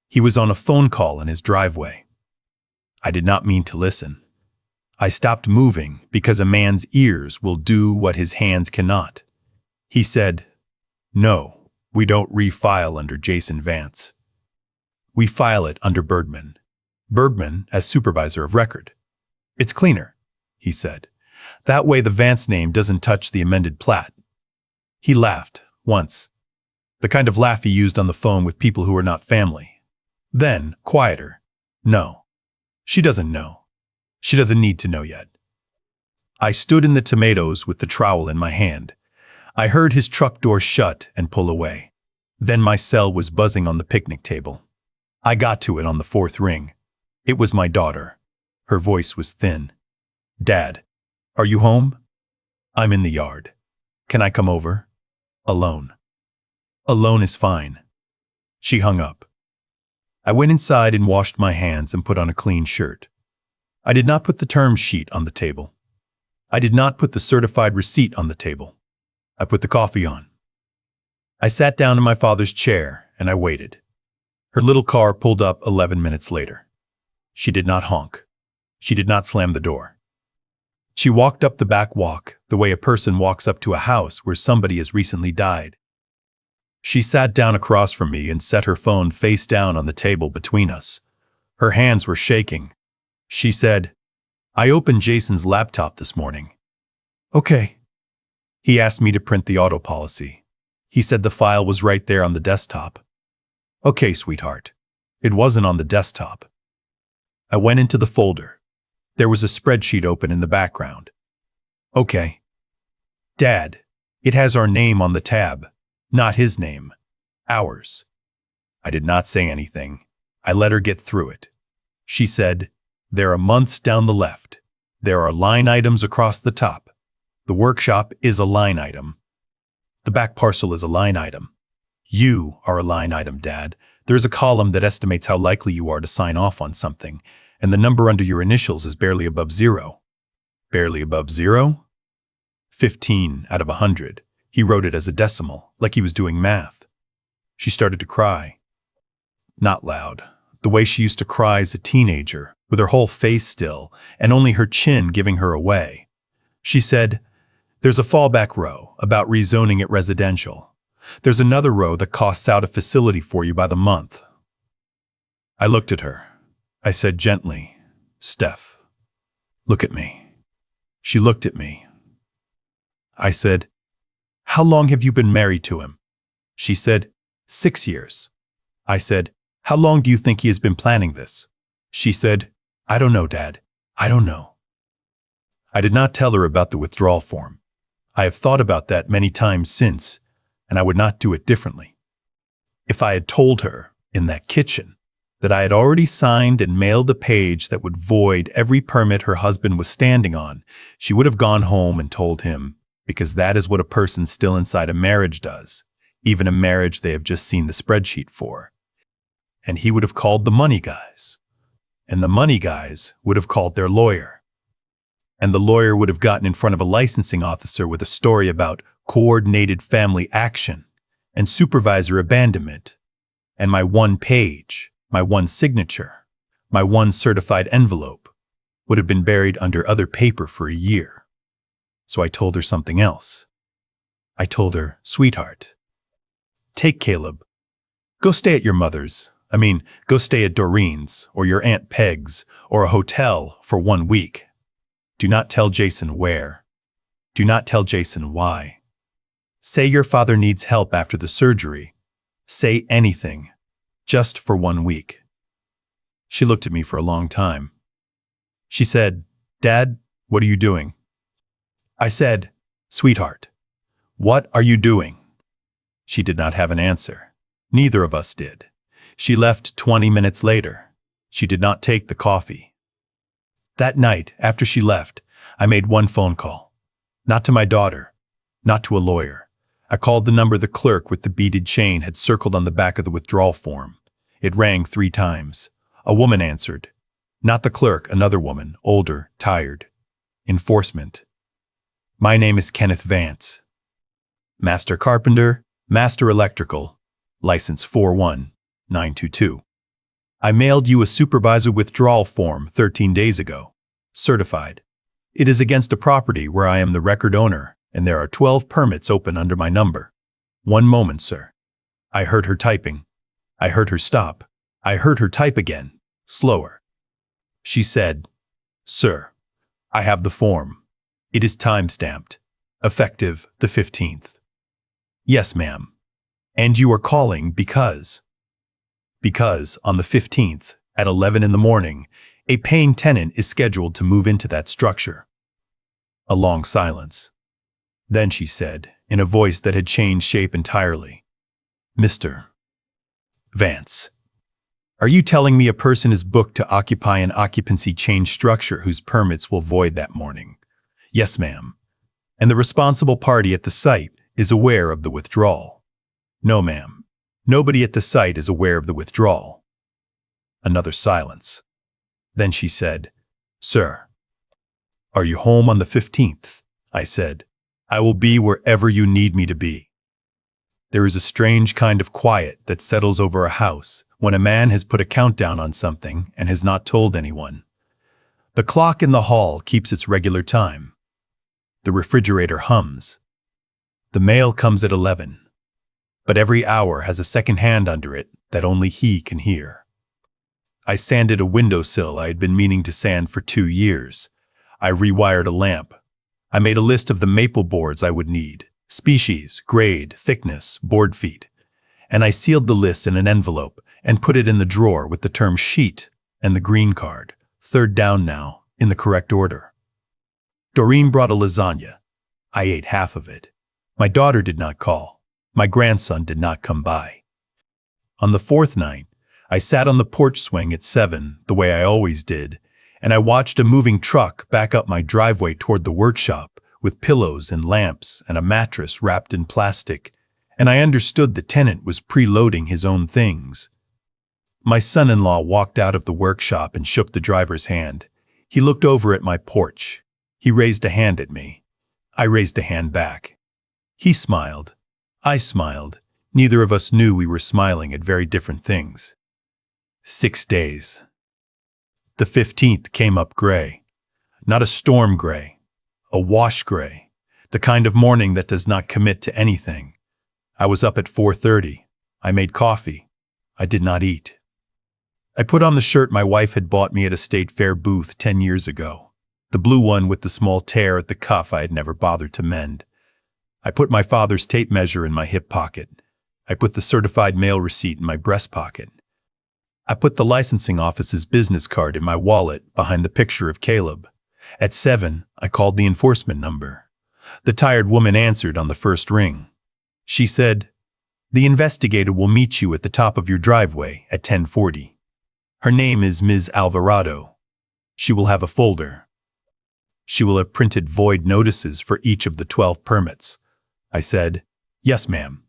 He was on a phone call in his driveway. I did not mean to listen. I stopped moving because a man's ears will do what his hands cannot. He said, no, we don't refile under Jason Vance. We file it under Bergman. Bergman as supervisor of record. It's cleaner, he said. That way the Vance name doesn't touch the amended plat. He laughed, once. The kind of laugh he used on the phone with people who were not family. Then, quieter. No. She doesn't know. She doesn't need to know yet. I stood in the tomatoes with the trowel in my hand. I heard his truck door shut and pull away. Then my cell was buzzing on the picnic table. I got to it on the 4th ring. It was my daughter. Her voice was thin. Dad, are you home? I'm in the yard. Can I come over? Alone. Alone is fine. She hung up. I went inside and washed my hands and put on a clean shirt. I did not put the term sheet on the table. I did not put the certified receipt on the table. I put the coffee on. I sat down in my father's chair and I waited. Her little car pulled up 11 minutes later. She did not honk. She did not slam the door. She walked up the back walk, the way a person walks up to a house where somebody has recently died. She sat down across from me and set her phone face down on the table between us. Her hands were shaking. She said, I opened Jason's laptop this morning. Okay. He asked me to print the auto policy. He said the file was right there on the desktop. Okay, sweetheart. It wasn't on the desktop. I went into the folder. There was a spreadsheet open in the background. Okay. Dad, it has our name on the tab, not his name. Ours. I did not say anything. I let her get through it. She said, there are months down the left. There are line items across the top. The workshop is a line item. The back parcel is a line item. You are a line item, Dad. There is a column that estimates how likely you are to sign off on something, and the number under your initials is barely above 0. Barely above 0? 15 out of 100. He wrote it as a decimal, like he was doing math. She started to cry. Not loud, the way she used to cry as a teenager, with her whole face still, and only her chin giving her away. She said, "There's a fallback row about rezoning it residential. There's another row that costs out a facility for you by the month." I looked at her. I said gently, "Steph, look at me." She looked at me. I said, "How long have you been married to him?" She said, 6 years. I said, "How long do you think he has been planning this?" She said, "I don't know, Dad. I don't know." I did not tell her about the withdrawal form. I have thought about that many times since, and I would not do it differently. If I had told her, in that kitchen, that I had already signed and mailed a page that would void every permit her husband was standing on, she would have gone home and told him, because that is what a person still inside a marriage does, even a marriage they have just seen the spreadsheet for. And he would have called the money guys. And the money guys would have called their lawyer. And the lawyer would have gotten in front of a licensing officer with a story about coordinated family action and supervisor abandonment. And my one page, my one signature, my one certified envelope would have been buried under other paper for a year. So I told her something else. I told her, "Sweetheart, take Caleb. Go stay at your mother's. Go stay at Doreen's or your Aunt Peg's or a hotel for 1 week. Do not tell Jason where. Do not tell Jason why. Say your father needs help after the surgery. Say anything, just for 1 week." She looked at me for a long time. She said, "Dad, what are you doing?" I said, "Sweetheart, what are you doing?" She did not have an answer. Neither of us did. She left 20 minutes later. She did not take the coffee. That night, after she left, I made one phone call. Not to my daughter, not to a lawyer. I called the number the clerk with the beaded chain had circled on the back of the withdrawal form. It rang 3 times. A woman answered. Not the clerk, another woman, older, tired. Enforcement. "My name is Kenneth Vance. Master Carpenter, Master Electrical, License 41922. I mailed you a supervisor withdrawal form 13 days ago. Certified. It is against a property where I am the record owner, and there are 12 permits open under my number. 1 moment, sir." I heard her typing. I heard her stop. I heard her type again, slower. She said, "Sir, I have the form. It is time-stamped. Effective the 15th. "Yes, ma'am. And you are calling because..." "Because on the 15th, at 11 in the morning, a paying tenant is scheduled to move into that structure." A long silence. Then she said, in a voice that had changed shape entirely, "Mr. Vance, are you telling me a person is booked to occupy an occupancy change structure whose permits will void that morning?" "Yes, ma'am. And the responsible party at the site is aware of the withdrawal?" "No, ma'am. Nobody at the site is aware of the withdrawal." Another silence. Then she said, "Sir, are you home on the 15th? I said, "I will be wherever you need me to be." There is a strange kind of quiet that settles over a house when a man has put a countdown on something and has not told anyone. The clock in the hall keeps its regular time. The refrigerator hums. The mail comes at 11. But every hour has a second hand under it that only he can hear. I sanded a windowsill I had been meaning to sand for 2 years. I rewired a lamp. I made a list of the maple boards I would need, species, grade, thickness, board feet. And I sealed the list in an envelope and put it in the drawer with the term sheet and the green card, 3rd down now, in the correct order. Doreen brought a lasagna. I ate half of it. My daughter did not call. My grandson did not come by. On the 4th night, I sat on the porch swing at 7, the way I always did, and I watched a moving truck back up my driveway toward the workshop, with pillows and lamps and a mattress wrapped in plastic, and I understood the tenant was preloading his own things. My son-in-law walked out of the workshop and shook the driver's hand. He looked over at my porch. He raised a hand at me. I raised a hand back. He smiled. I smiled. Neither of us knew we were smiling at very different things. 6 days. The 15th came up gray. Not a storm gray. A wash gray. The kind of morning that does not commit to anything. I was up at 4:30. I made coffee. I did not eat. I put on the shirt my wife had bought me at a state fair booth 10 years ago. The blue one with the small tear at the cuff I had never bothered to mend. I put my father's tape measure in my hip pocket. I put the certified mail receipt in my breast pocket. I put the licensing office's business card in my wallet behind the picture of Caleb. At 7, I called the enforcement number. The tired woman answered on the first ring. She said, "The investigator will meet you at the top of your driveway at 10:40. Her name is Ms. Alvarado. She will have a folder. She will have printed void notices for each of the 12 permits." I said, "Yes, ma'am."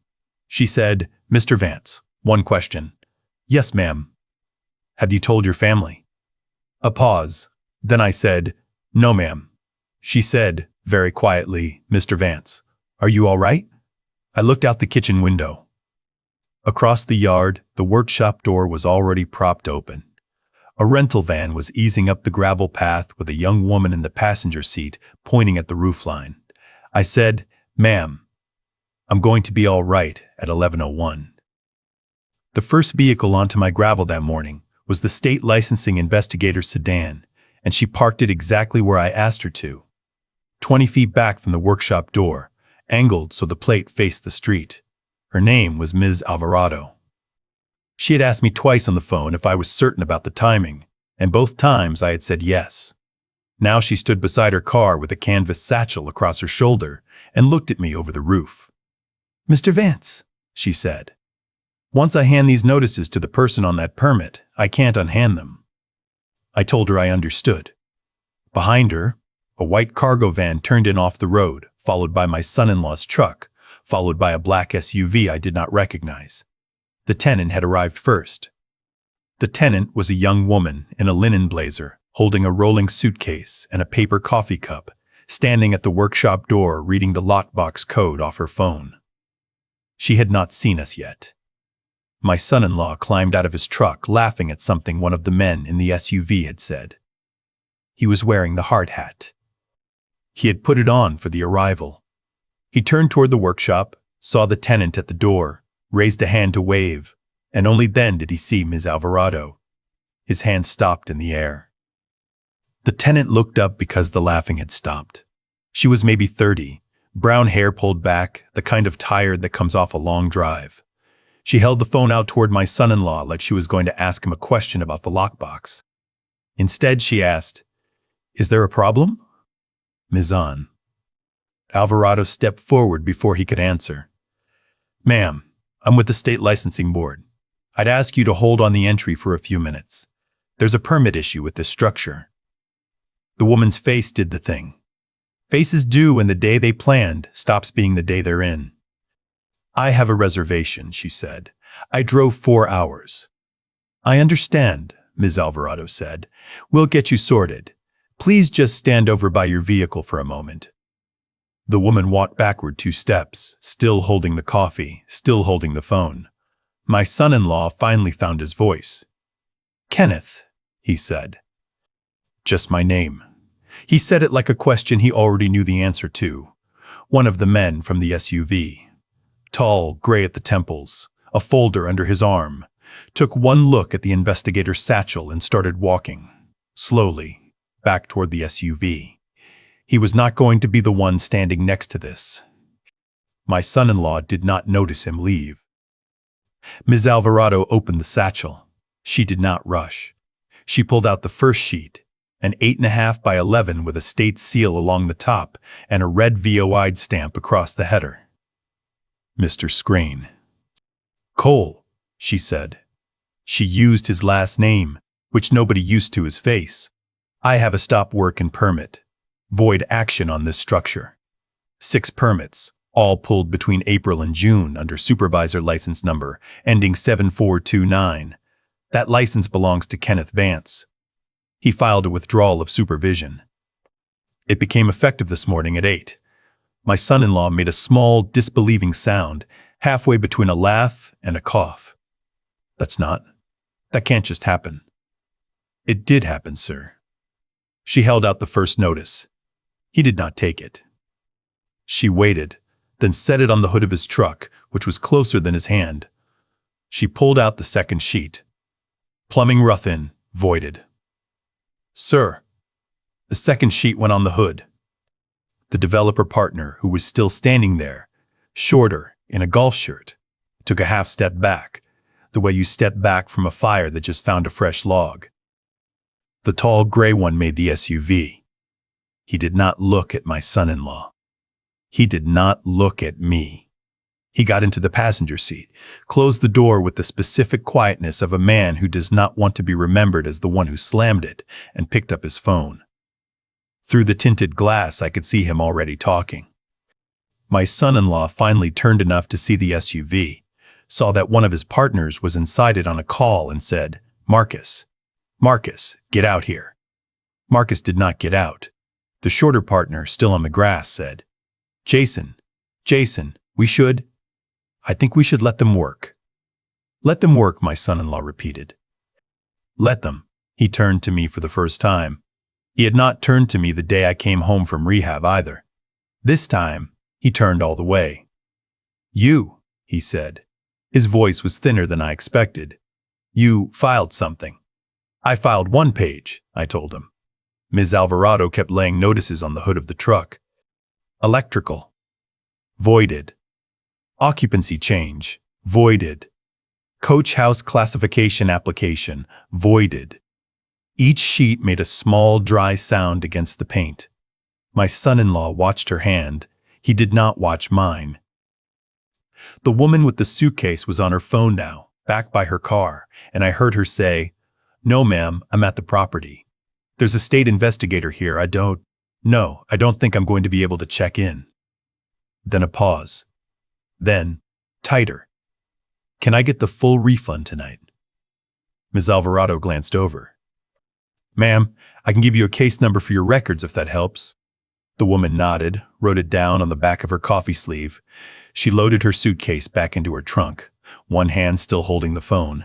She said, "Mr. Vance, one question." "Yes, ma'am." "Have you told your family?" A pause. Then I said, "No, ma'am." She said, very quietly, "Mr. Vance, are you all right?" I looked out the kitchen window. Across the yard, the workshop door was already propped open. A rental van was easing up the gravel path with a young woman in the passenger seat pointing at the roofline. I said, "Ma'am, I'm going to be all right at 11:01. The first vehicle onto my gravel that morning was the state licensing investigator's sedan, and she parked it exactly where I asked her to. 20 feet back from the workshop door, angled so the plate faced the street. Her name was Ms. Alvarado. She had asked me twice on the phone if I was certain about the timing, and both times I had said yes. Now she stood beside her car with a canvas satchel across her shoulder and looked at me over the roof. "Mr. Vance," she said, "once I hand these notices to the person on that permit, I can't unhand them." I told her I understood. Behind her, a white cargo van turned in off the road, followed by my son-in-law's truck, followed by a black SUV I did not recognize. The tenant had arrived first. The tenant was a young woman in a linen blazer, holding a rolling suitcase and a paper coffee cup, standing at the workshop door reading the lockbox code off her phone. She had not seen us yet. My son-in-law climbed out of his truck, laughing at something one of the men in the SUV had said. He was wearing the hard hat. He had put it on for the arrival. He turned toward the workshop, saw the tenant at the door, raised a hand to wave, and only then did he see Ms. Alvarado. His hand stopped in the air. The tenant looked up because the laughing had stopped. She was maybe 30, brown hair pulled back, the kind of tired that comes off a long drive. She held the phone out toward my son-in-law like she was going to ask him a question about the lockbox. Instead, she asked, "Is there a problem?" "Ms. An." Alvarado stepped forward before he could answer. "Ma'am, I'm with the state licensing board. I'd ask you to hold on the entry for a few minutes. There's a permit issue with this structure." The woman's face did the thing. Faces do when the day they planned stops being the day they're in. "I have a reservation," she said. "I drove 4 hours." "I understand," Ms. Alvarado said. "We'll get you sorted. Please just stand over by your vehicle for a moment." The woman walked backward 2 steps, still holding the coffee, still holding the phone. My son-in-law finally found his voice. "Kenneth," he said. Just my name. He said it like a question he already knew the answer to. One of the men from the SUV. Tall, gray at the temples, a folder under his arm, took one look at the investigator's satchel and started walking, slowly, back toward the SUV. He was not going to be the one standing next to this. My son-in-law did not notice him leave. Ms. Alvarado opened the satchel. She did not rush. She pulled out the first sheet, an 8.5 by 11 with a state seal along the top and a red VOI'd stamp across the header. "Mr. Screen." "Cole," she said. She used his last name, which nobody used to his face. "I have a stop work and permit. Void action on this structure. 6 permits, all pulled between April and June under supervisor license number ending 7429. That license belongs to Kenneth Vance. He filed a withdrawal of supervision. It became effective this morning at 8. My son-in-law made a small, disbelieving sound, halfway between a laugh and a cough. That can't just happen. It did happen, sir. She held out the first notice. He did not take it. She waited, then set it on the hood of his truck, which was closer than his hand. She pulled out the second sheet. Plumbing rough-in, voided. Sir. The second sheet went on the hood. The developer partner, who was still standing there, shorter, in a golf shirt, took a half step back, the way you step back from a fire that just found a fresh log. The tall gray one made the SUV. He did not look at my son-in-law. He did not look at me. He got into the passenger seat, closed the door with the specific quietness of a man who does not want to be remembered as the one who slammed it, and picked up his phone. Through the tinted glass, I could see him already talking. My son-in-law finally turned enough to see the SUV, saw that one of his partners was inside it on a call, and said, Marcus, get out here. Marcus did not get out. The shorter partner, still on the grass, said, Jason, I think we should let them work. Let them work, my son-in-law repeated. Let them. He turned to me for the first time. He had not turned to me the day I came home from rehab either. This time, he turned all the way. You, he said. His voice was thinner than I expected. You filed something. I filed 1 page, I told him. Ms. Alvarado kept laying notices on the hood of the truck. Electrical. Voided. Occupancy change. Voided. Coach house classification application. Voided. Each sheet made a small, dry sound against the paint. My son-in-law watched her hand. He did not watch mine. The woman with the suitcase was on her phone now, back by her car, and I heard her say, No, ma'am, I'm at the property. There's a state investigator here. I don't think I'm going to be able to check in. Then a pause. Then, tighter. Can I get the full refund tonight? Ms. Alvarado glanced over. Ma'am, I can give you a case number for your records if that helps. The woman nodded, wrote it down on the back of her coffee sleeve. She loaded her suitcase back into her trunk, one hand still holding the phone.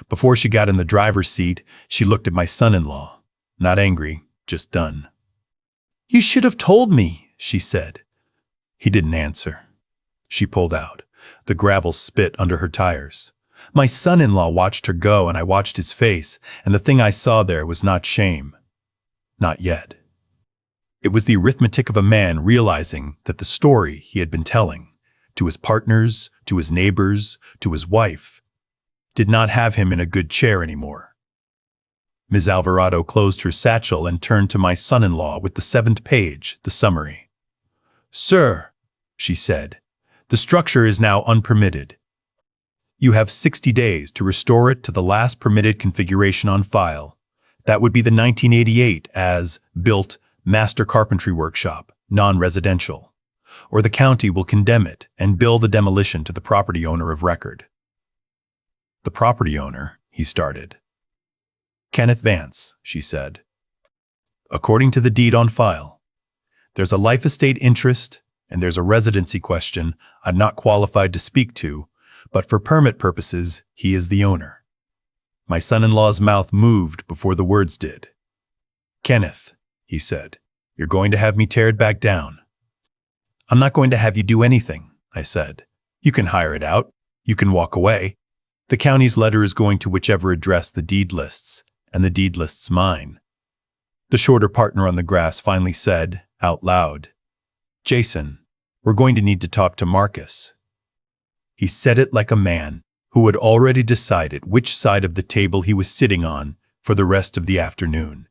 Before she got in the driver's seat, she looked at my son-in-law. Not angry, just done. You should have told me, she said. He didn't answer. She pulled out. The gravel spit under her tires. My son-in-law watched her go, and I watched his face, and the thing I saw there was not shame. Not yet. It was the arithmetic of a man realizing that the story he had been telling, to his partners, to his neighbors, to his wife, did not have him in a good chair anymore. Ms. Alvarado closed her satchel and turned to my son-in-law with the 7th page, the summary. Sir, she said, the structure is now unpermitted. You have 60 days to restore it to the last permitted configuration on file. That would be the 1988 as built master carpentry workshop, non-residential. Or the county will condemn it and bill the demolition to the property owner of record. The property owner, he started. Kenneth Vance, she said. According to the deed on file, there's a life estate interest and there's a residency question I'm not qualified to speak to, but for permit purposes, he is the owner. My son-in-law's mouth moved before the words did. Kenneth, he said, you're going to have me tear it back down. I'm not going to have you do anything, I said. You can hire it out. You can walk away. The county's letter is going to whichever address the deed lists, and the deed lists mine. The shorter partner on the grass finally said, out loud, Jason, we're going to need to talk to Marcus. He said it like a man who had already decided which side of the table he was sitting on for the rest of the afternoon.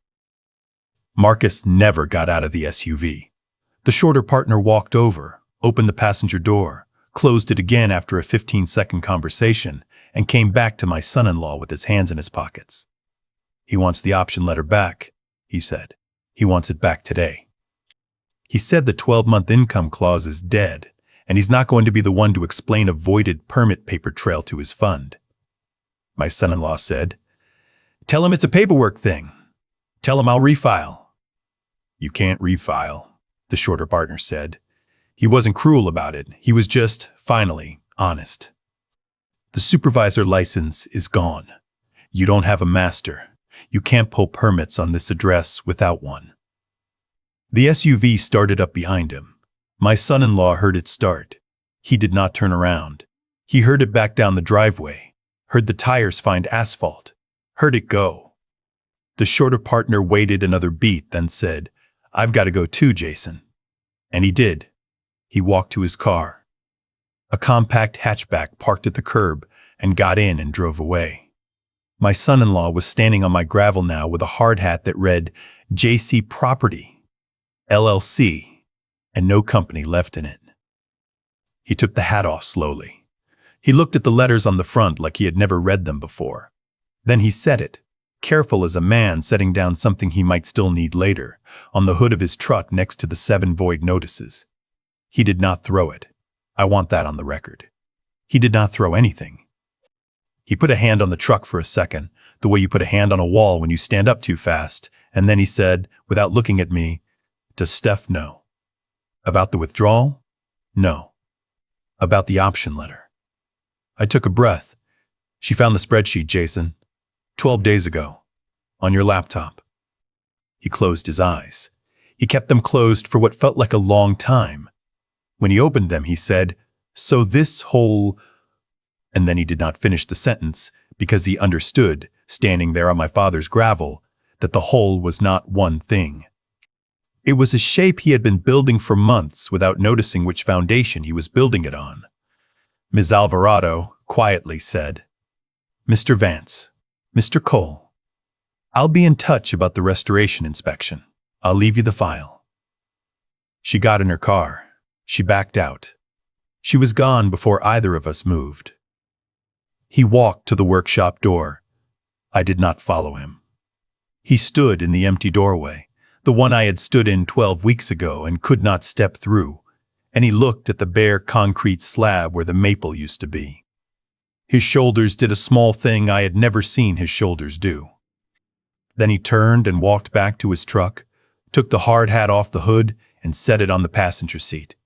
Marcus never got out of the SUV. The shorter partner walked over, opened the passenger door, closed it again after a 15-second conversation, and came back to my son-in-law with his hands in his pockets. He wants the option letter back, he said. He wants it back today. He said the 12-month income clause is dead, and he's not going to be the one to explain a voided permit paper trail to his fund. My son-in-law said, "Tell him it's a paperwork thing. Tell him I'll refile." "You can't refile," the shorter partner said. He wasn't cruel about it. He was just, finally, honest. "The supervisor license is gone. You don't have a master. You can't pull permits on this address without one." The SUV started up behind him. My son-in-law heard it start. He did not turn around. He heard it back down the driveway, heard the tires find asphalt, heard it go. The shorter partner waited another beat, then said, "I've got to go too, Jason." And he did. He walked to his car. A compact hatchback parked at the curb and got in and drove away. My son-in-law was standing on my gravel now with a hard hat that read JC Property, LLC, and no company left in it. He took the hat off slowly. He looked at the letters on the front like he had never read them before. Then he set it, careful as a man setting down something he might still need later, on the hood of his truck next to the 7 void notices. He did not throw it. I want that on the record. He did not throw anything. He put a hand on the truck for a second, the way you put a hand on a wall when you stand up too fast, and then he said, without looking at me, "Does Steph know?" "About the withdrawal?" "No." "About the option letter?" I took a breath. "She found the spreadsheet, Jason. 12 days ago. On your laptop." He closed his eyes. He kept them closed for what felt like a long time. When he opened them, he said, "So this whole—" And then he did not finish the sentence because he understood, standing there on my father's gravel, that the whole was not one thing. It was a shape he had been building for months without noticing which foundation he was building it on. Ms. Alvarado quietly said, "Mr. Vance, Mr. Cole, I'll be in touch about the restoration inspection. I'll leave you the file." She got in her car. She backed out. She was gone before either of us moved. He walked to the workshop door. I did not follow him. He stood in the empty doorway, the one I had stood in 12 weeks ago and could not step through, and he looked at the bare concrete slab where the maple used to be. His shoulders did a small thing I had never seen his shoulders do. Then he turned and walked back to his truck, took the hard hat off the hood, and set it on the passenger seat.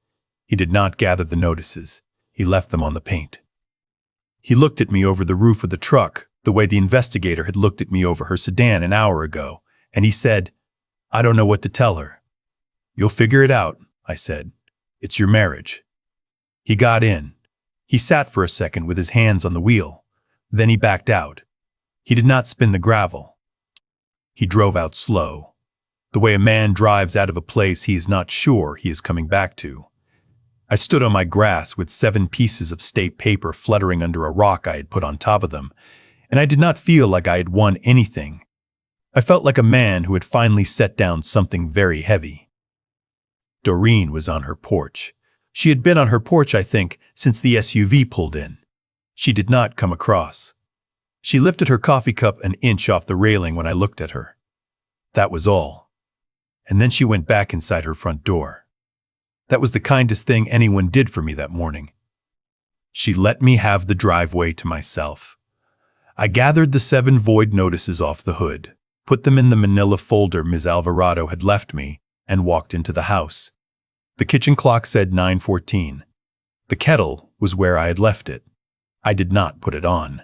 He did not gather the notices. He left them on the paint. He looked at me over the roof of the truck, the way the investigator had looked at me over her sedan an hour ago, and he said, "I don't know what to tell her." "You'll figure it out," I said. "It's your marriage." He got in. He sat for a second with his hands on the wheel. Then he backed out. He did not spin the gravel. He drove out slow, the way a man drives out of a place he is not sure he is coming back to. I stood on my grass with 7 pieces of state paper fluttering under a rock I had put on top of them, and I did not feel like I had won anything. I felt like a man who had finally set down something very heavy. Doreen was on her porch. She had been on her porch, I think, since the SUV pulled in. She did not come across. She lifted her coffee cup an inch off the railing when I looked at her. That was all. And then she went back inside her front door. That was the kindest thing anyone did for me that morning. She let me have the driveway to myself. I gathered the 7 void notices off the hood, put them in the manila folder Ms. Alvarado had left me, and walked into the house. The kitchen clock said 9:14. The kettle was where I had left it. I did not put it on.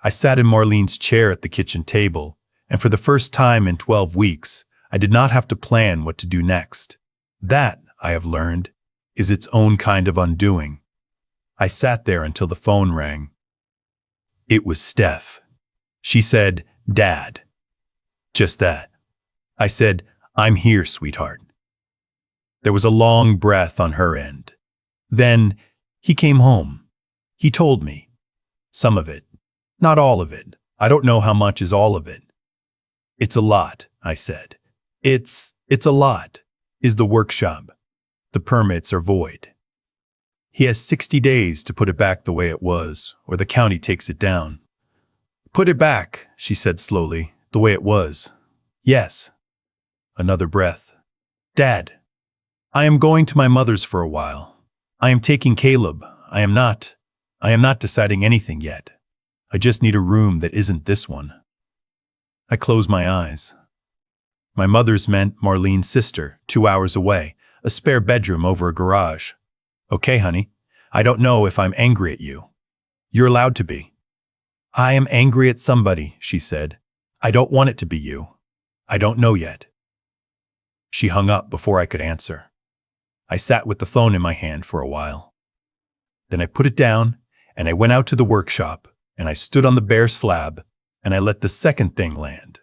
I sat in Marlene's chair at the kitchen table, and for the first time in 12 weeks, I did not have to plan what to do next. That, I have learned, is its own kind of undoing. I sat there until the phone rang. It was Steph. She said, "Dad." Just that. I said, "I'm here, sweetheart." There was a long breath on her end. Then, he came home. He told me. Some of it. Not all of it. I don't know how much is all of it. "It's a lot," I said. It's a lot. Is the workshop. The permits are void. He has 60 days to put it back the way it was, or the county takes it down. "Put it back," she said slowly, "the way it was." "Yes." Another breath. "Dad, I am going to my mother's for a while. I am taking Caleb. I am not deciding anything yet. I just need a room that isn't this one. I close my eyes. My mother's meant Marlene's sister, 2 hours away, a spare bedroom over a garage. Okay, honey, I don't know if I'm angry at you. You're allowed to be. I am angry at somebody, she said. I don't want it to be you. I don't know yet. She hung up before I could answer. I sat with the phone in my hand for a while. Then I put it down, and I went out to the workshop, and I stood on the bare slab, and I let the second thing land,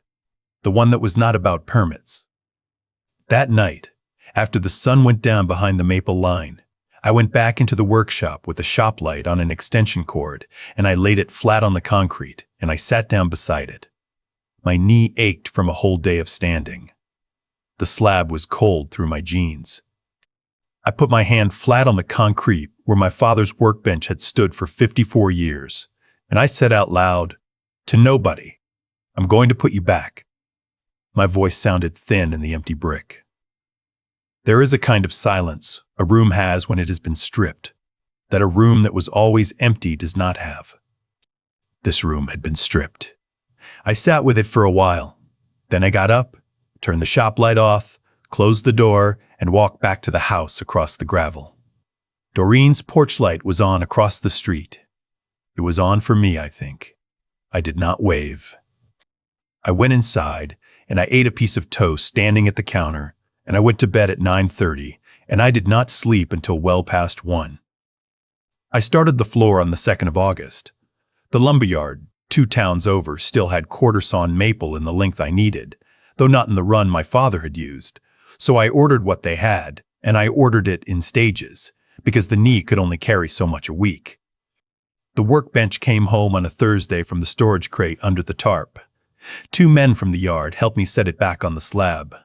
the one that was not about permits. That night, after the sun went down behind the maple line, I went back into the workshop with a shop light on an extension cord, and I laid it flat on the concrete, and I sat down beside it. My knee ached from a whole day of standing. The slab was cold through my jeans. I put my hand flat on the concrete where my father's workbench had stood for 54 years, and I said out loud, "To nobody, I'm going to put you back." My voice sounded thin in the empty brick. There is a kind of silence a room has when it has been stripped, that a room that was always empty does not have. This room had been stripped. I sat with it for a while. Then I got up, turned the shop light off, closed the door, and walked back to the house across the gravel. Doreen's porch light was on across the street. It was on for me, I think. I did not wave. I went inside, and I ate a piece of toast standing at the counter, and I went to bed at 9:30, and I did not sleep until well past 1. I started the floor on the 2nd of August. The lumberyard, 2 towns over, still had quarter-sawn maple in the length I needed, though not in the run my father had used. So I ordered what they had, and I ordered it in stages, because the knee could only carry so much a week. The workbench came home on a Thursday from the storage crate under the tarp. 2 men from the yard helped me set it back on the slab.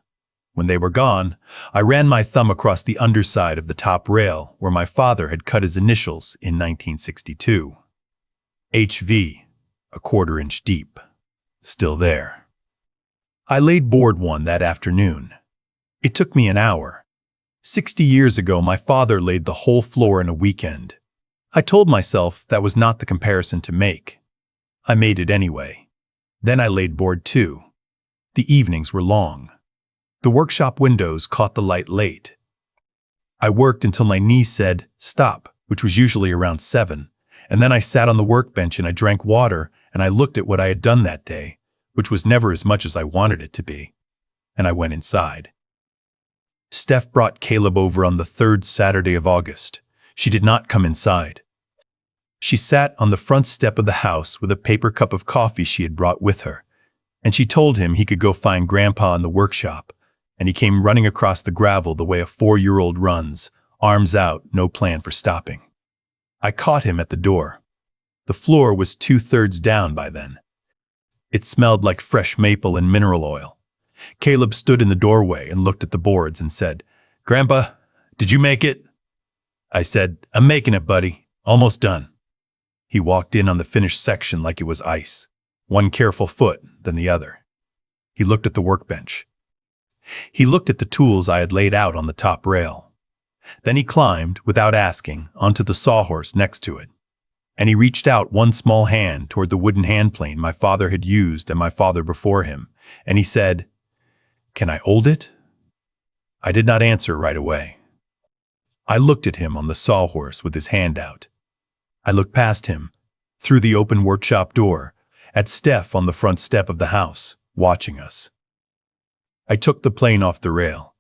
When they were gone, I ran my thumb across the underside of the top rail where my father had cut his initials in 1962. HV, a 1/4 inch deep. Still there. I laid board one that afternoon. It took me an hour. 60 years ago, my father laid the whole floor in a weekend. I told myself that was not the comparison to make. I made it anyway. Then I laid board 2. The evenings were long. The workshop windows caught the light late. I worked until my knee said, "Stop," which was usually around 7, and then I sat on the workbench and I drank water and I looked at what I had done that day, which was never as much as I wanted it to be, and I went inside. Steph brought Caleb over on the 3rd Saturday of August. She did not come inside. She sat on the front step of the house with a paper cup of coffee she had brought with her, and she told him he could go find Grandpa in the workshop, and he came running across the gravel the way a 4-year-old runs, arms out, no plan for stopping. I caught him at the door. The floor was 2/3 down by then. It smelled like fresh maple and mineral oil. Caleb stood in the doorway and looked at the boards and said, "Grandpa, did you make it?" I said, "I'm making it, buddy. Almost done." He walked in on the finished section like it was ice, one careful foot, then the other. He looked at the workbench. He looked at the tools I had laid out on the top rail. Then he climbed, without asking, onto the sawhorse next to it. And he reached out one small hand toward the wooden handplane my father had used and my father before him, and he said, "Can I hold it?" I did not answer right away. I looked at him on the sawhorse with his hand out. I looked past him, through the open workshop door, at Steph on the front step of the house, watching us. I took the plane off the rail.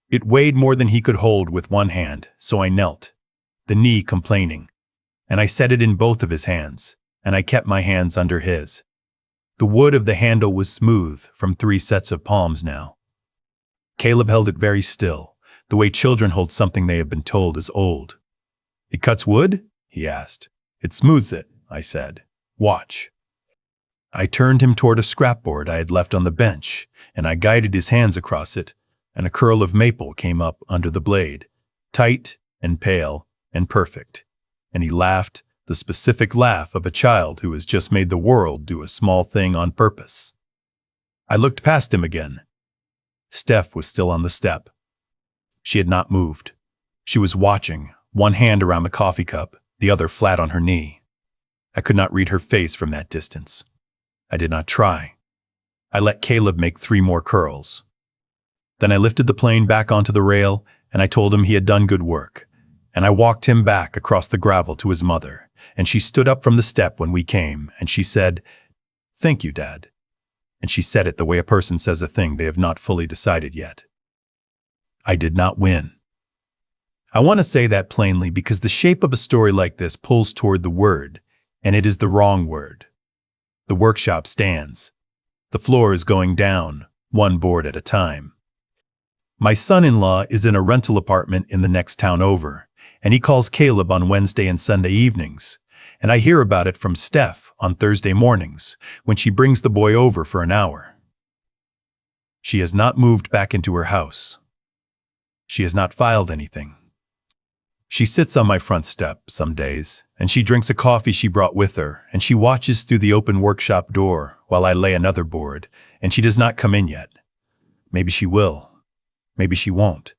It weighed more than he could hold with one hand, so I knelt, the knee complaining, and I set it in both of his hands, and I kept my hands under his. The wood of the handle was smooth from 3 sets of palms now. Caleb held it very still, the way children hold something they have been told is old. "It cuts wood?" he asked. "It smooths it," I said. "Watch." I turned him toward a scrapboard I had left on the bench, and I guided his hands across it, and a curl of maple came up under the blade, tight and pale and perfect, and he laughed, the specific laugh of a child who has just made the world do a small thing on purpose. I looked past him again. Steph was still on the step. She had not moved. She was watching, one hand around the coffee cup, the other flat on her knee. I could not read her face from that distance. I did not try. I let Caleb make 3 more curls. Then I lifted the plane back onto the rail, and I told him he had done good work. And I walked him back across the gravel to his mother, and she stood up from the step when we came, and she said, "Thank you, Dad." And she said it the way a person says a thing they have not fully decided yet. I did not win. I want to say that plainly because the shape of a story like this pulls toward the word, and it is the wrong word. The workshop stands. The floor is going down, one board at a time. My son-in-law is in a rental apartment in the next town over, and he calls Caleb on Wednesday and Sunday evenings, and I hear about it from Steph on Thursday mornings when she brings the boy over for an hour. She has not moved back into her house. She has not filed anything. She sits on my front step some days, and she drinks a coffee she brought with her, and she watches through the open workshop door while I lay another board, and she does not come in yet. Maybe she will. Maybe she won't.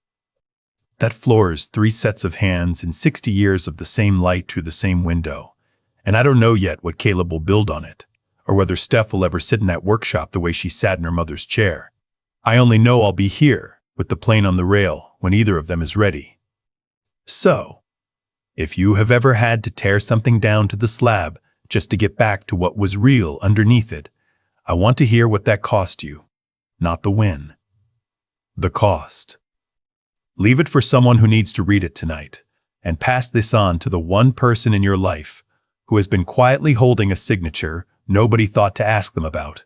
That floor is 3 sets of hands and 60 years of the same light through the same window, and I don't know yet what Caleb will build on it, or whether Steph will ever sit in that workshop the way she sat in her mother's chair. I only know I'll be here, with the plane on the rail, when either of them is ready. So, if you have ever had to tear something down to the slab just to get back to what was real underneath it, I want to hear what that cost you, not the win. The cost. Leave it for someone who needs to read it tonight, and pass this on to the one person in your life who has been quietly holding a signature nobody thought to ask them about.